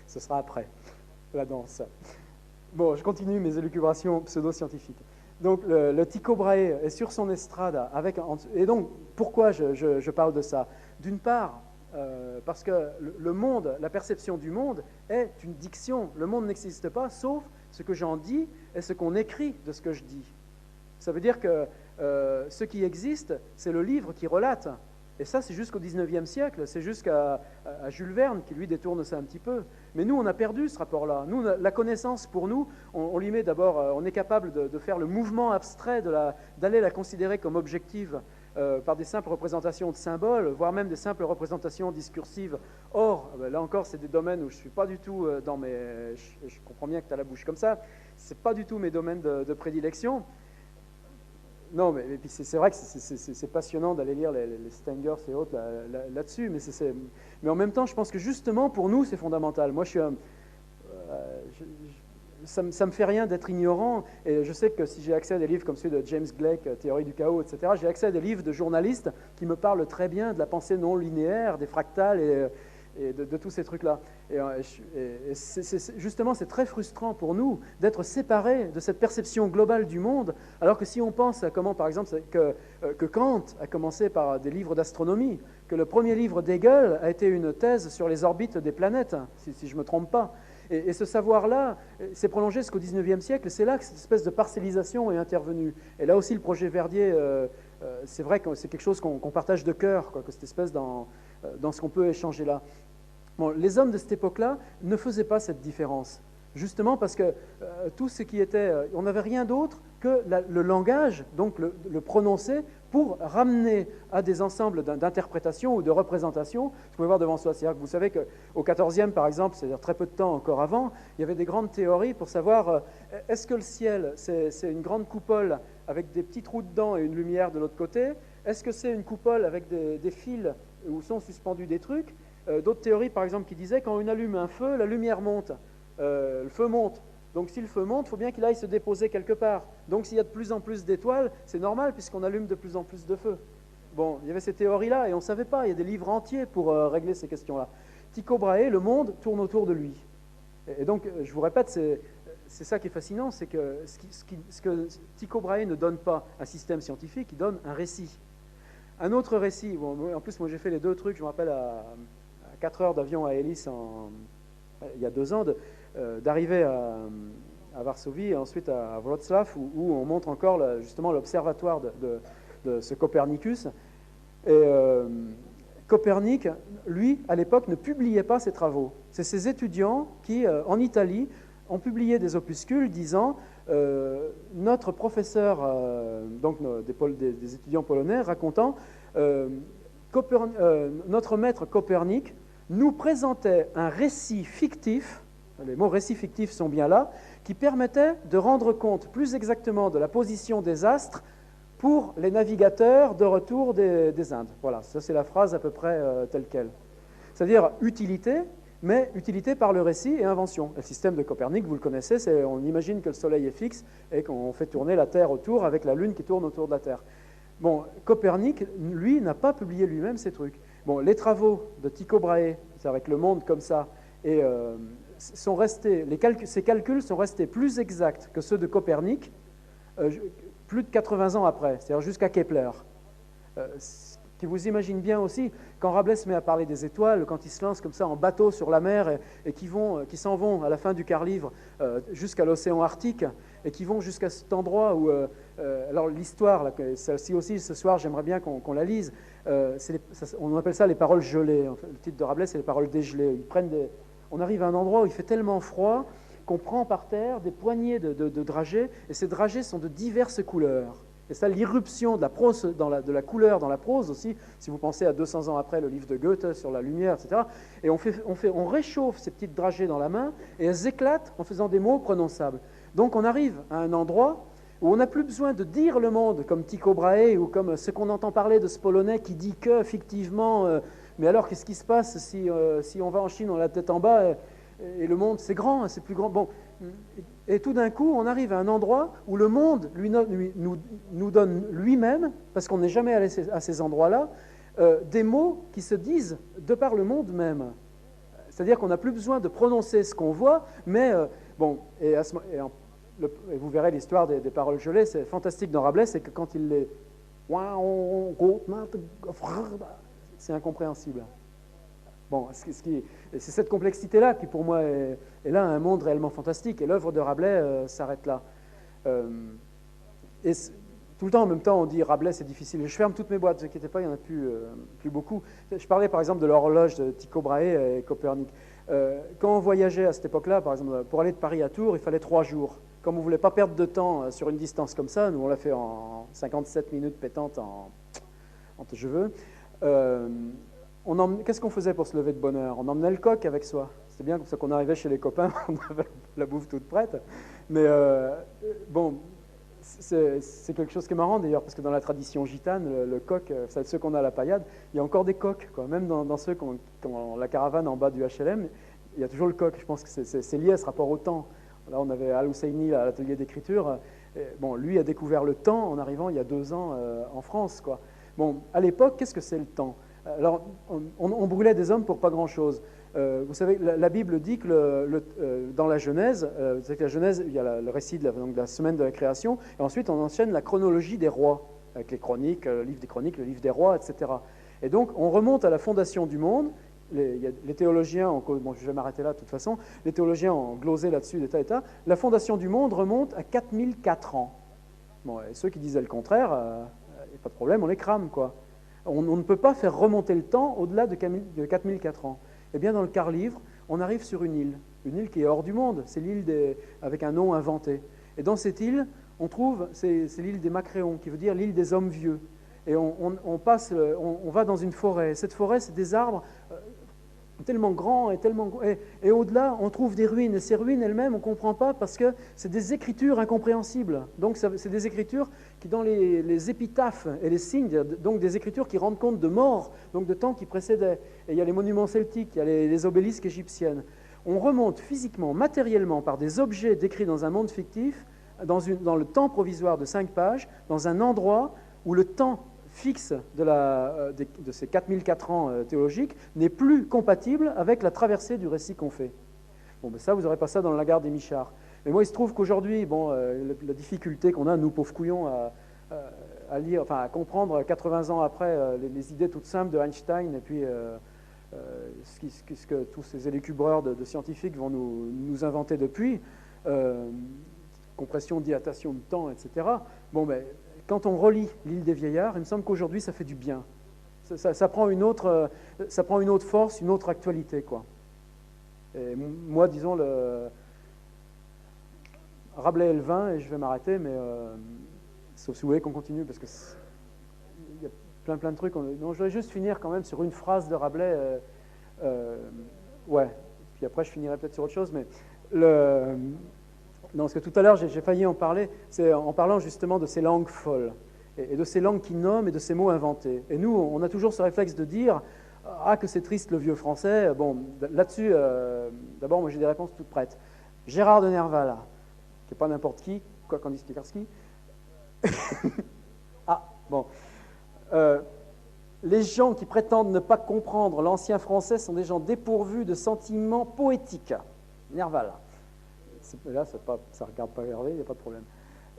Ce sera après, la danse. Bon, je continue mes élucubrations pseudo-scientifiques. Donc, le Tycho Brahe est sur son estrade. Et donc, pourquoi je parle de ça? D'une part, parce que le monde, la perception du monde est une diction. Le monde n'existe pas, sauf ce que j'en dis et ce qu'on écrit de ce que je dis. Ça veut dire que ce qui existe, c'est le livre qui relate. Et ça, c'est jusqu'au XIXe siècle, c'est jusqu'à Jules Verne qui, lui, détourne ça un petit peu. Mais nous, on a perdu ce rapport-là. Nous, la connaissance, pour nous, on lui met d'abord, on est capable de faire le mouvement abstrait, d'aller la considérer comme objective par des simples représentations de symboles, voire même des simples représentations discursives. Or, là encore, c'est des domaines où je ne suis pas du tout dans mes... Je comprends bien que tu as la bouche comme ça. Ce n'est pas du tout mes domaines de prédilection. Non, mais puis c'est vrai que c'est passionnant d'aller lire les Stengers et autres là-dessus, mais en même temps, je pense que justement, pour nous, c'est fondamental. Moi, ça me fait rien d'être ignorant, et je sais que si j'ai accès à des livres comme celui de James Gleick, Théorie du chaos, etc., j'ai accès à des livres de journalistes qui me parlent très bien de la pensée non linéaire, des fractales et de tous ces trucs-là. Et justement, c'est très frustrant pour nous d'être séparés de cette perception globale du monde, alors que si on pense à comment, par exemple, que Kant a commencé par des livres d'astronomie, que le premier livre d'Hegel a été une thèse sur les orbites des planètes, si je ne me trompe pas. Et ce savoir-là s'est prolongé jusqu'au XIXe siècle, et c'est là que cette espèce de parcellisation est intervenue. Et là aussi, le projet Verdier, c'est vrai que c'est quelque chose qu'on partage de cœur, que cette espèce dans ce qu'on peut échanger là. Bon, les hommes de cette époque-là ne faisaient pas cette différence, justement parce que tout ce qui était... on n'avait rien d'autre que le langage, donc le prononcé, pour ramener à des ensembles d'interprétations ou de représentations. Vous pouvez voir devant soi, c'est-à-dire que vous savez qu'au XIVe, par exemple, c'est-à-dire très peu de temps encore avant, il y avait des grandes théories pour savoir est-ce que le ciel, c'est une grande coupole avec des petits trous dedans et une lumière de l'autre côté? Est-ce que c'est une coupole avec des fils où sont suspendus des trucs? D'autres théories, par exemple, qui disaient quand on allume un feu, la lumière monte, le feu monte. Donc si le feu monte, il faut bien qu'il aille se déposer quelque part. Donc s'il y a de plus en plus d'étoiles, c'est normal puisqu'on allume de plus en plus de feux. Bon, il y avait ces théories-là et on ne savait pas. Il y a des livres entiers pour régler ces questions-là. Tycho Brahe, le monde tourne autour de lui. Et donc, je vous répète, c'est ça qui est fascinant, c'est que ce que Tycho Brahe ne donne pas un système scientifique, il donne un récit. Un autre récit, bon, en plus moi j'ai fait les deux trucs, je me rappelle à 4 heures d'avion à Hélice il y a 2 ans, d'arriver à Varsovie et ensuite à Wrocław, où on montre encore justement l'observatoire de ce Copernicus. Et Copernic, lui, à l'époque, ne publiait pas ses travaux. C'est ses étudiants qui, en Italie, ont publié des opuscules disant notre professeur, donc des étudiants polonais, racontant notre maître Copernic nous présentait un récit fictif, les mots récit fictif sont bien là, qui permettait de rendre compte plus exactement de la position des astres pour les navigateurs de retour des Indes. Voilà, ça c'est la phrase à peu près telle quelle. C'est-à-dire utilité, mais utilité par le récit et invention. Le système de Copernic, vous le connaissez, on imagine que le Soleil est fixe et qu'on fait tourner la Terre autour avec la Lune qui tourne autour de la Terre. Bon, Copernic, lui, n'a pas publié lui-même ces trucs. Bon, les travaux de Tycho Brahe, c'est avec le monde comme ça, et ces calculs sont restés plus exacts que ceux de Copernic plus de 80 ans après, c'est-à-dire jusqu'à Kepler. qui vous imagine bien aussi, quand Rabelais se met à parler des étoiles, quand ils se lancent comme ça en bateau sur la mer et qui s'en vont à la fin du quart-livre jusqu'à l'océan Arctique et qui vont jusqu'à cet endroit où... alors l'histoire, celle-ci aussi, ce soir, j'aimerais bien qu'on la lise. On appelle ça les paroles gelées. En fait, le titre de Rabelais, c'est les paroles dégelées. On arrive à un endroit où il fait tellement froid qu'on prend par terre des poignées de dragées, et ces dragées sont de diverses couleurs. Et ça, l'irruption de la prose, de la couleur dans la prose aussi, si vous pensez à 200 ans après le livre de Goethe sur la lumière, etc. Et on réchauffe ces petites dragées dans la main et elles éclatent en faisant des mots prononçables. Donc on arrive à un endroit où on n'a plus besoin de dire le monde comme Tycho Brahe ou comme ce qu'on entend parler de ce Polonais qui dit que, fictivement, mais alors qu'est-ce qui se passe si on va en Chine, on a la tête en bas et le monde c'est grand, c'est plus grand. Bon. Et tout d'un coup, on arrive à un endroit où le monde nous donne lui-même, parce qu'on n'est jamais allé à ces endroits-là, des mots qui se disent de par le monde même. C'est-à-dire qu'on n'a plus besoin de prononcer ce qu'on voit, mais et vous verrez l'histoire des paroles gelées, c'est fantastique dans Rabelais, c'est que quand il les... c'est incompréhensible. Bon, c'est cette complexité-là qui, pour moi, est là un monde réellement fantastique. Et l'œuvre de Rabelais s'arrête là. Et tout le temps, en même temps, on dit Rabelais, c'est difficile. Je ferme toutes mes boîtes, ne vous inquiétez pas, il n'y en a plus beaucoup. Je parlais, par exemple, de l'horloge de Tycho Brahe et Copernic. Quand on voyageait à cette époque-là, par exemple, pour aller de Paris à Tours, il fallait 3 jours. Comme on ne voulait pas perdre de temps sur une distance comme ça, nous, on l'a fait en 57 minutes pétantes en je veux. Qu'est-ce qu'on faisait pour se lever de bonne heure? On emmenait le coq avec soi. C'était bien comme ça qu'on arrivait chez les copains, on avait la bouffe toute prête. Mais c'est quelque chose qui est marrant d'ailleurs, parce que dans la tradition gitane, le coq, ceux qu'on a à la paillade, il y a encore des coqs, quoi. Même dans ceux qui ont la caravane en bas du HLM, il y a toujours le coq. Je pense que c'est lié à ce rapport au temps. Là, on avait Al-Husseini à l'atelier d'écriture. Lui a découvert le temps en arrivant il y a 2 ans en France, quoi. Bon, à l'époque, qu'est-ce que c'est le temps? Alors, on brûlait des hommes pour pas grand-chose. Vous savez, la Bible dit que dans la Genèse, il y a le récit de la semaine de la création, et ensuite on enchaîne la chronologie des rois, avec les chroniques, le livre des chroniques, le livre des rois, etc. Et donc, on remonte à la fondation du monde. Les théologiens, je vais m'arrêter là de toute façon, les théologiens ont glosé là-dessus des tas et tas. La fondation du monde remonte à 4004 ans. Bon, et ceux qui disaient le contraire, il n'y a pas de problème, on les crame, quoi. On ne peut pas faire remonter le temps au-delà de 4004 ans. Eh bien, dans le quart-livre, on arrive sur une île qui est hors du monde. C'est l'île avec un nom inventé. Et dans cette île, on trouve, c'est l'île des Macréons, qui veut dire l'île des hommes vieux. Et on va dans une forêt. Cette forêt, c'est des arbres tellement grands et au-delà, on trouve des ruines. Et ces ruines elles-mêmes, on ne comprend pas parce que c'est des écritures incompréhensibles. Donc, c'est des écritures qui, dans les épitaphes et les signes, donc des écritures qui rendent compte de morts, donc de temps qui précédaient. Et il y a les monuments celtiques, il y a les obélisques égyptiennes. On remonte physiquement, matériellement, par des objets décrits dans un monde fictif, dans le temps provisoire de 5 pages, dans un endroit où le temps fixe de ces 4004 ans théologiques n'est plus compatible avec la traversée du récit qu'on fait. Bon, ben ça, vous n'aurez pas ça dans la Lagarde des Michards. Mais moi, il se trouve qu'aujourd'hui, la difficulté qu'on a, nous, pauvres couillons, à lire, enfin, à comprendre 80 ans après les idées toutes simples de Einstein et puis ce que tous ces élucubreurs de scientifiques vont nous inventer depuis, compression, dilatation de temps, etc. Bon, ben, quand on relit l'île des vieillards, il me semble qu'aujourd'hui, ça fait du bien. Ça prend une autre force, une autre actualité, quoi. Et moi, disons, Rabelais et le vin, et je vais m'arrêter, mais sauf si vous voulez qu'on continue, parce que il y a plein de trucs. Non, je voudrais juste finir quand même sur une phrase de Rabelais. Ouais, puis après, je finirai peut-être sur autre chose, mais non, parce que tout à l'heure, j'ai failli en parler, c'est en parlant justement de ces langues folles, et de ces langues qui nomment, et de ces mots inventés. Et nous, on a toujours ce réflexe de dire « Ah, que c'est triste le vieux français ». Bon, là-dessus, d'abord, moi j'ai des réponses toutes prêtes. Gérard de Nerval, qui n'est pas n'importe qui, quoi qu'en dise Piekarski. Ah, bon. Les gens qui prétendent ne pas comprendre l'ancien français sont des gens dépourvus de sentiments poétiques. Nerval. Là, ça ne regarde pas Hervé, il n'y a pas de problème.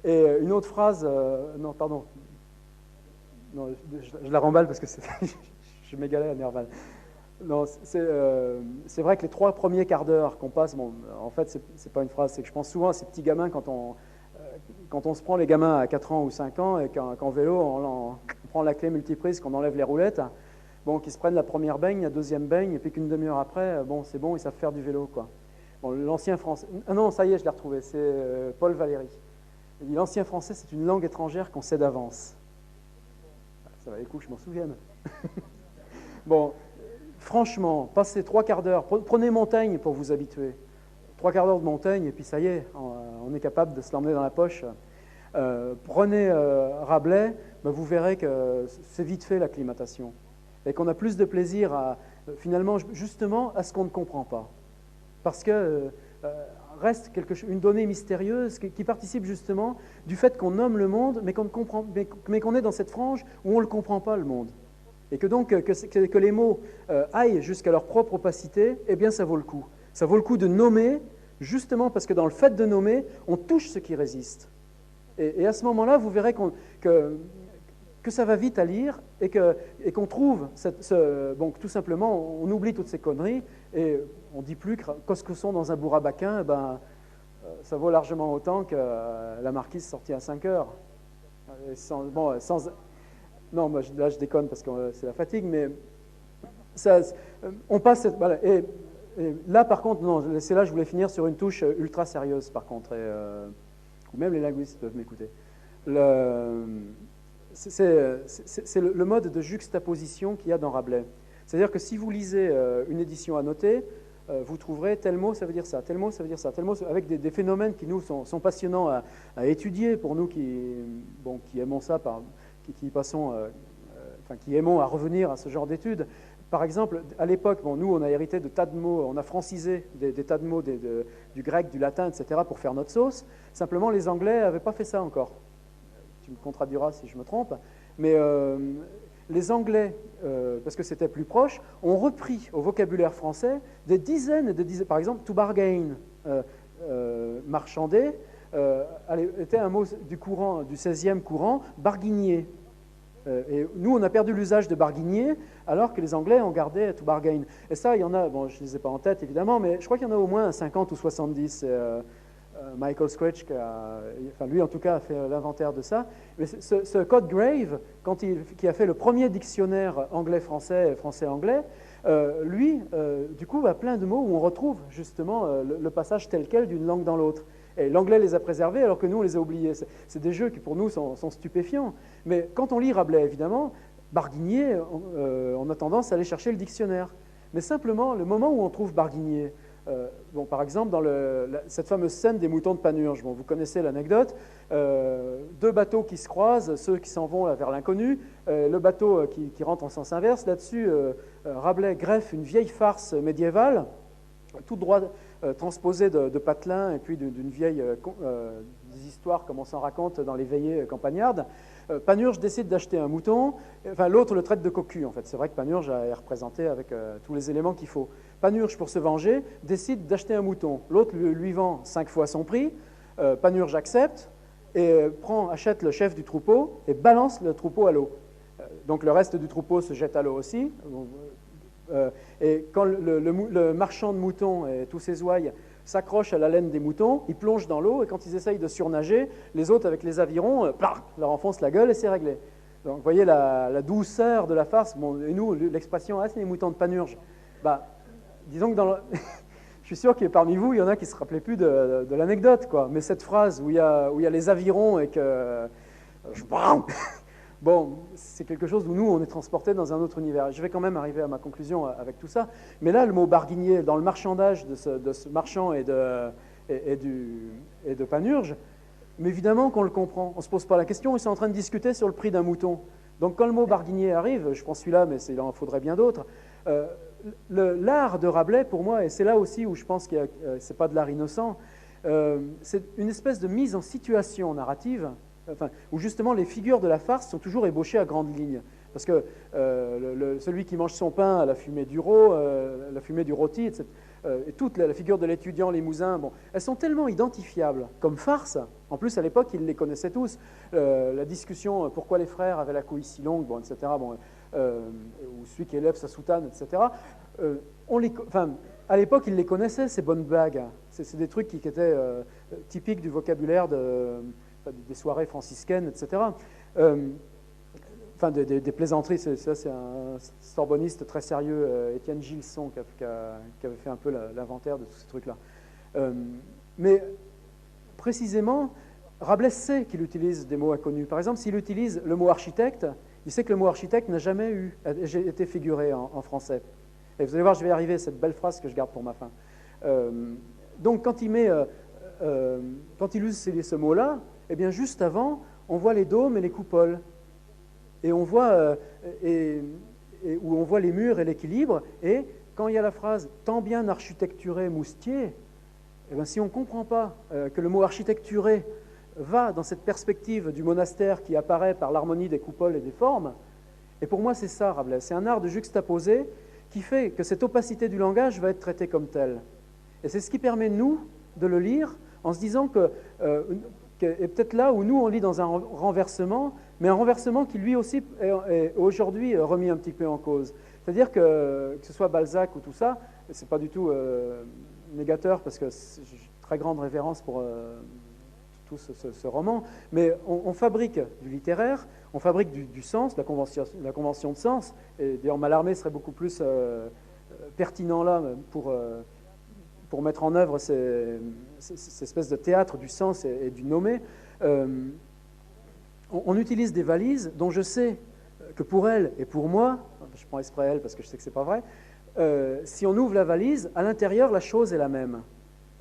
Et une autre phrase, non, je la remballe parce que je m'égalais à Nerval. Non, c'est vrai que les 3 premiers quarts d'heure qu'on passe, bon, en fait, c'est pas une phrase, c'est que je pense souvent à ces petits gamins quand on se prend les gamins à 4 ans ou 5 ans et qu'en vélo, on prend la clé multiprise, qu'on enlève les roulettes, bon, qu'ils se prennent la première baigne, la deuxième baigne, et puis qu'une demi-heure après, bon, c'est bon, ils savent faire du vélo, quoi. Bon, l'ancien français... Ah non, ça y est, je l'ai retrouvé, c'est Paul Valéry. Il dit, l'ancien français, c'est une langue étrangère qu'on sait d'avance. Ça va les coups, je m'en souviens. Bon, franchement, passez 3 quarts d'heure, prenez Montaigne pour vous habituer. 3 quarts d'heure de Montaigne, et puis ça y est, on est capable de se l'emmener dans la poche. Prenez Rabelais, ben vous verrez que c'est vite fait l'acclimatation. Et qu'on a plus de plaisir finalement, justement, à ce qu'on ne comprend pas. Parce que reste une donnée mystérieuse qui participe justement du fait qu'on nomme le monde, mais qu'on est dans cette frange où on ne le comprend pas, le monde. Et que donc que les mots aillent jusqu'à leur propre opacité, eh bien ça vaut le coup. Ça vaut le coup de nommer, justement parce que dans le fait de nommer, on touche ce qui résiste. Et à ce moment-là, vous verrez que ça va vite à lire et qu'on trouve, bon, tout simplement, on oublie toutes ces conneries et on ne dit plus qu'est-ce que sont dans un bourrabaquin, ben, ça vaut largement autant que la marquise sortie à 5 heures. Non, moi, là je déconne parce que c'est la fatigue, mais on passe voilà, et là par contre, non, c'est là que je voulais finir sur une touche ultra sérieuse par contre, ou même les linguistes peuvent m'écouter. C'est le mode de juxtaposition qu'il y a dans Rabelais. C'est-à-dire que si vous lisez une édition annotée, vous trouverez tel mot, ça veut dire ça, tel mot, ça veut dire ça, tel mot, avec des phénomènes qui nous sont passionnants à étudier pour nous qui aimons ça, qui aimons à revenir à ce genre d'études. Par exemple, à l'époque, bon, nous, on a hérité de tas de mots, on a francisé des tas de mots du grec, du latin, etc., pour faire notre sauce. Simplement, les Anglais n'avaient pas fait ça encore. Tu me contrediras si je me trompe, mais les Anglais, parce que c'était plus proche, ont repris au vocabulaire français des dizaines et des dizaines. Par exemple, to bargain, marchander, était un mot du XVIe courant, barguigner. Et nous, on a perdu l'usage de barguigner, alors que les Anglais ont gardé to bargain. Et ça, il y en a, bon, je ne les ai pas en tête évidemment, mais je crois qu'il y en a au moins 50 ou 70. Michael Scratch, lui en tout cas, a fait l'inventaire de ça. Mais ce Code Grave, qui a fait le premier dictionnaire anglais-français, français-anglais, lui, du coup, a plein de mots où on retrouve justement le passage tel quel d'une langue dans l'autre. Et l'anglais les a préservés alors que nous, on les a oubliés. C'est des jeux qui, pour nous, sont stupéfiants. Mais quand on lit Rabelais, évidemment, barguigner, on a tendance à aller chercher le dictionnaire. Mais simplement, le moment où on trouve barguigner, bon, par exemple, dans cette fameuse scène des moutons de Panurge, bon, vous connaissez l'anecdote, 2 bateaux qui se croisent, ceux qui s'en vont vers l'inconnu, le bateau qui rentre en sens inverse. Là-dessus, Rabelais greffe une vieille farce médiévale, tout droit transposée de patelin et puis d'une vieille des histoires comme on s'en raconte dans les veillées campagnardes. Panurge décide d'acheter un mouton, enfin l'autre le traite de cocu en fait. C'est vrai que Panurge est représenté avec tous les éléments qu'il faut. Panurge, pour se venger, décide d'acheter un mouton. L'autre lui vend 5 fois son prix. Panurge accepte et achète le chef du troupeau et balance le troupeau à l'eau. Donc le reste du troupeau se jette à l'eau aussi. Et quand le marchand de moutons et tous ses ouailles s'accrochent à la laine des moutons, ils plongent dans l'eau et quand ils essayent de surnager, les autres avec les avirons leur enfoncent la gueule et c'est réglé. Donc vous voyez la douceur de la farce. Bon, et nous, l'expression « ah, c'est les moutons de Panurge ». Bah, disons que je suis sûr que parmi vous, il y en a qui ne se rappelaient plus de l'anecdote, quoi. Mais cette phrase où il y a les avirons et que... Bon, c'est quelque chose où nous, on est transportés dans un autre univers. Je vais quand même arriver à ma conclusion avec tout ça. Mais là, le mot barguigner, dans le marchandage de ce marchand et de Panurge, mais évidemment qu'on le comprend. On ne se pose pas la question, ils sont en train de discuter sur le prix d'un mouton. Donc quand le mot barguigner arrive, je prends celui-là, mais il en faudrait bien d'autres, l'art de Rabelais, pour moi, et c'est là aussi où je pense que ce n'est pas de l'art innocent, c'est une espèce de mise en situation narrative, où justement les figures de la farce sont toujours ébauchées à grandes lignes. Parce que celui qui mange son pain à la fumée du rôti, etc., et toute la figure de l'étudiant limousin, bon, elles sont tellement identifiables comme farce. En plus, à l'époque, ils les connaissaient tous. La discussion pourquoi les frères avaient la couille si longue, bon, etc., bon, ou celui qui élève sa soutane, etc., à l'époque, ils les connaissaient, ces bonnes blagues. C'est des trucs qui étaient typiques du vocabulaire des soirées franciscaines, etc. Des plaisanteries, ça c'est un sorbonniste très sérieux, Étienne Gilson, qui avait fait un peu l'inventaire de tous ces trucs-là. Mais précisément, Rabelais sait qu'il utilise des mots inconnus. Par exemple, s'il utilise le mot architecte, il sait que le mot architecte n'a jamais été figuré en français. Et vous allez voir, je vais y arriver, cette belle phrase que je garde pour ma fin. Donc, quand il use ce mot-là, eh bien, juste avant, on voit les dômes et les coupoles. Et on voit, où on voit les murs et l'équilibre. Et quand il y a la phrase « tant bien architecturé Moustier », eh bien, si on ne comprend pas que le mot « architecturé » va dans cette perspective du monastère qui apparaît par l'harmonie des coupoles et des formes, et pour moi, c'est ça, Rabelais. C'est un art de juxtaposer qui fait que cette opacité du langage va être traitée comme telle. Et c'est ce qui permet, nous, de le lire en se disant que et peut-être là où nous, on lit dans un renversement, mais un renversement qui, lui aussi, est aujourd'hui remis un petit peu en cause. C'est-à-dire que ce soit Balzac ou tout ça, c'est pas du tout négateur, parce que j'ai très grande révérence pour tout ce roman, mais on fabrique du littéraire, on fabrique du sens, la convention de sens, et d'ailleurs Mallarmé serait beaucoup plus pertinent là pour mettre en œuvre cette espèce de théâtre du sens et du nommé. On utilise des valises dont je sais que pour elle et pour moi, je prends exprès elle parce que je sais que ce n'est pas vrai, si on ouvre la valise, à l'intérieur, la chose est la même.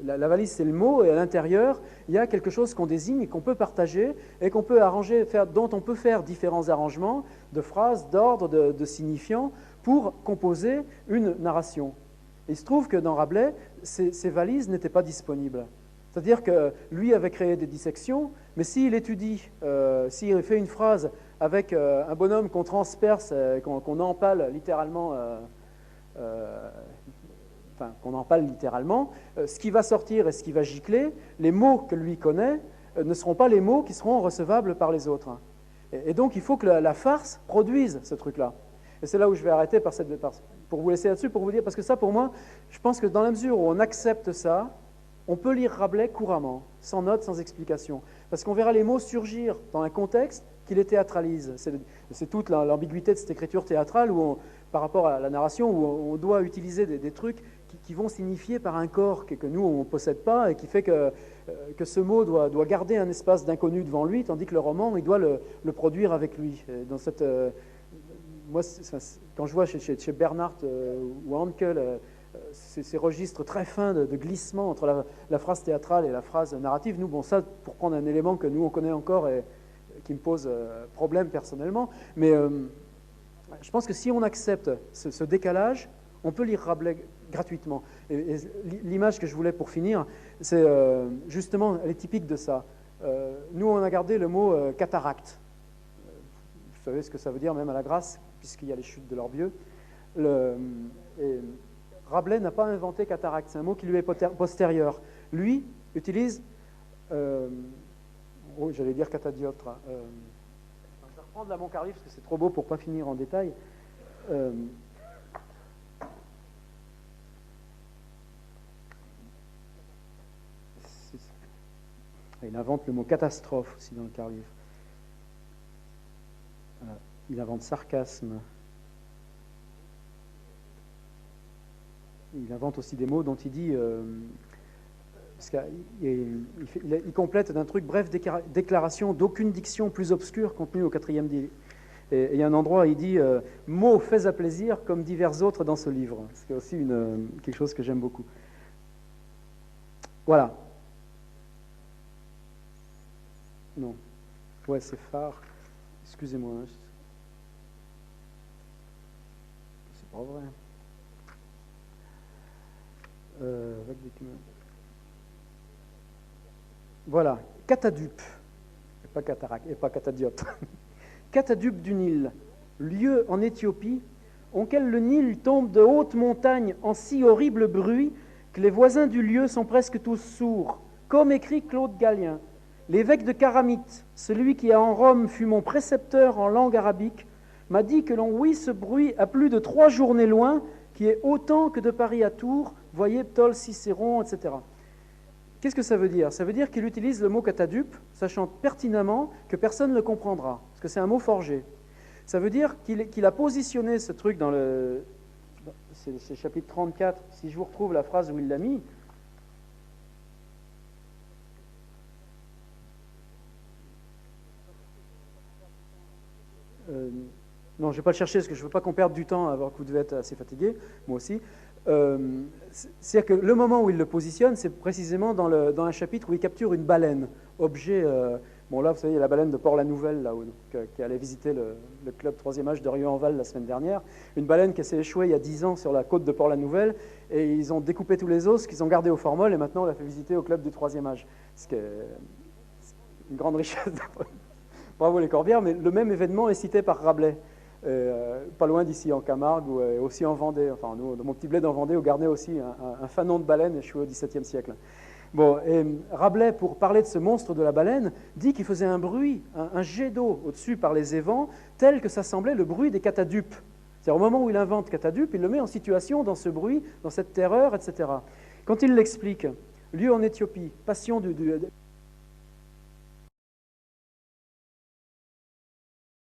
La valise, c'est le mot, et à l'intérieur, il y a quelque chose qu'on désigne et qu'on peut partager et qu'on peut arranger, dont on peut faire différents arrangements de phrases, d'ordres, de signifiants pour composer une narration. Et il se trouve que dans Rabelais, ces valises n'étaient pas disponibles. C'est-à-dire que lui avait créé des dissections, mais s'il étudie, s'il fait une phrase avec un bonhomme qu'on transperce, qu'on empale littéralement, ce qui va sortir et ce qui va gicler, les mots que lui connaît ne seront pas les mots qui seront recevables par les autres. Et donc il faut que la farce produise ce truc-là. Et c'est là où je vais arrêter pour vous laisser là-dessus, pour vous dire, parce que ça, pour moi, je pense que dans la mesure où on accepte ça, on peut lire Rabelais couramment, sans note, sans explication. Parce qu'on verra les mots surgir dans un contexte qui les théâtralise. C'est toute l'ambiguïté de cette écriture théâtrale par rapport à la narration, où on doit utiliser des trucs qui vont signifier par un corps que nous, on ne possède pas, et qui fait que ce mot doit garder un espace d'inconnu devant lui, tandis que le roman, il doit le produire avec lui. Et dans cette... moi, quand je vois chez Bernhardt ou Hankel ces registres très fins de glissement entre la phrase théâtrale et la phrase narrative, nous, bon, ça, pour prendre un élément que nous, on connaît encore et qui me pose problème personnellement, mais je pense que si on accepte ce décalage, on peut lire Rabelais gratuitement. Et l'image que je voulais pour finir, c'est justement, elle est typique de ça. Nous, on a gardé le mot cataracte. Vous savez ce que ça veut dire, même à la Grâce, puisqu'il y a les chutes de l'Orbieu. Rabelais n'a pas inventé cataracte, c'est un mot qui lui est postérieur. Lui utilise, j'allais dire catadioptre. Je vais reprendre là mon carré parce que c'est trop beau pour ne pas finir en détail. Il invente le mot catastrophe aussi dans le Carlivre. Il invente sarcasme. Il invente aussi des mots dont il dit, parce il complète d'un truc, bref, déclaration d'aucune diction plus obscure contenue au 4e dit. Et il y a un endroit où il dit mots faits à plaisir comme divers autres dans ce livre. C'est aussi quelque chose que j'aime beaucoup. Voilà. Non. Ouais, c'est phare. Excusez-moi. C'est pas vrai. Voilà, Catadupe, et pas cataracte, et pas catadiote. Catadupe du Nil, lieu en Éthiopie, auquel le Nil tombe de haute montagne en si horrible bruit que les voisins du lieu sont presque tous sourds, comme écrit Claude Gallien. L'évêque de Karamite, celui qui en Rome fut mon précepteur en langue arabique, m'a dit que l'on ouït ce bruit à plus de 3 journées loin, qui est autant que de Paris à Tours, voyez Ptolemy, Cicéron, etc. Qu'est-ce que ça veut dire? Ça veut dire qu'il utilise le mot catadupe, sachant pertinemment que personne ne le comprendra, parce que c'est un mot forgé. Ça veut dire qu'il a positionné ce truc dans le... C'est chapitre 34, si je vous retrouve la phrase où il l'a mis. Non, je ne vais pas le chercher parce que je ne veux pas qu'on perde du temps alors que vous devez être assez fatigué, moi aussi. C'est-à-dire que le moment où il le positionne, c'est précisément dans un chapitre où il capture une baleine, objet... bon là, vous savez, il y a la baleine de Port-la-Nouvelle, là, qui allait visiter le club 3e âge de Rieux-en-Val la semaine dernière. Une baleine qui s'est échouée il y a 10 ans sur la côte de Port-la-Nouvelle, et ils ont découpé tous les os qu'ils ont gardés au formol, et maintenant on l'a fait visiter au club du 3e âge. C'est une grande richesse. Bravo les Corbières, mais le même événement est cité par Rabelais. Pas loin d'ici en Camargue ou aussi en Vendée. Enfin, nous, dans mon petit bled en Vendée, on gardait aussi un fanon de baleine échoué au XVIIe siècle. Bon, et Rabelais, pour parler de ce monstre de la baleine, dit qu'il faisait un bruit, un jet d'eau au-dessus par les évents, tel que ça semblait le bruit des catadupes. C'est-à-dire au moment où il invente catadupe, il le met en situation dans ce bruit, dans cette terreur, etc. Quand il l'explique, lieu en Éthiopie, passion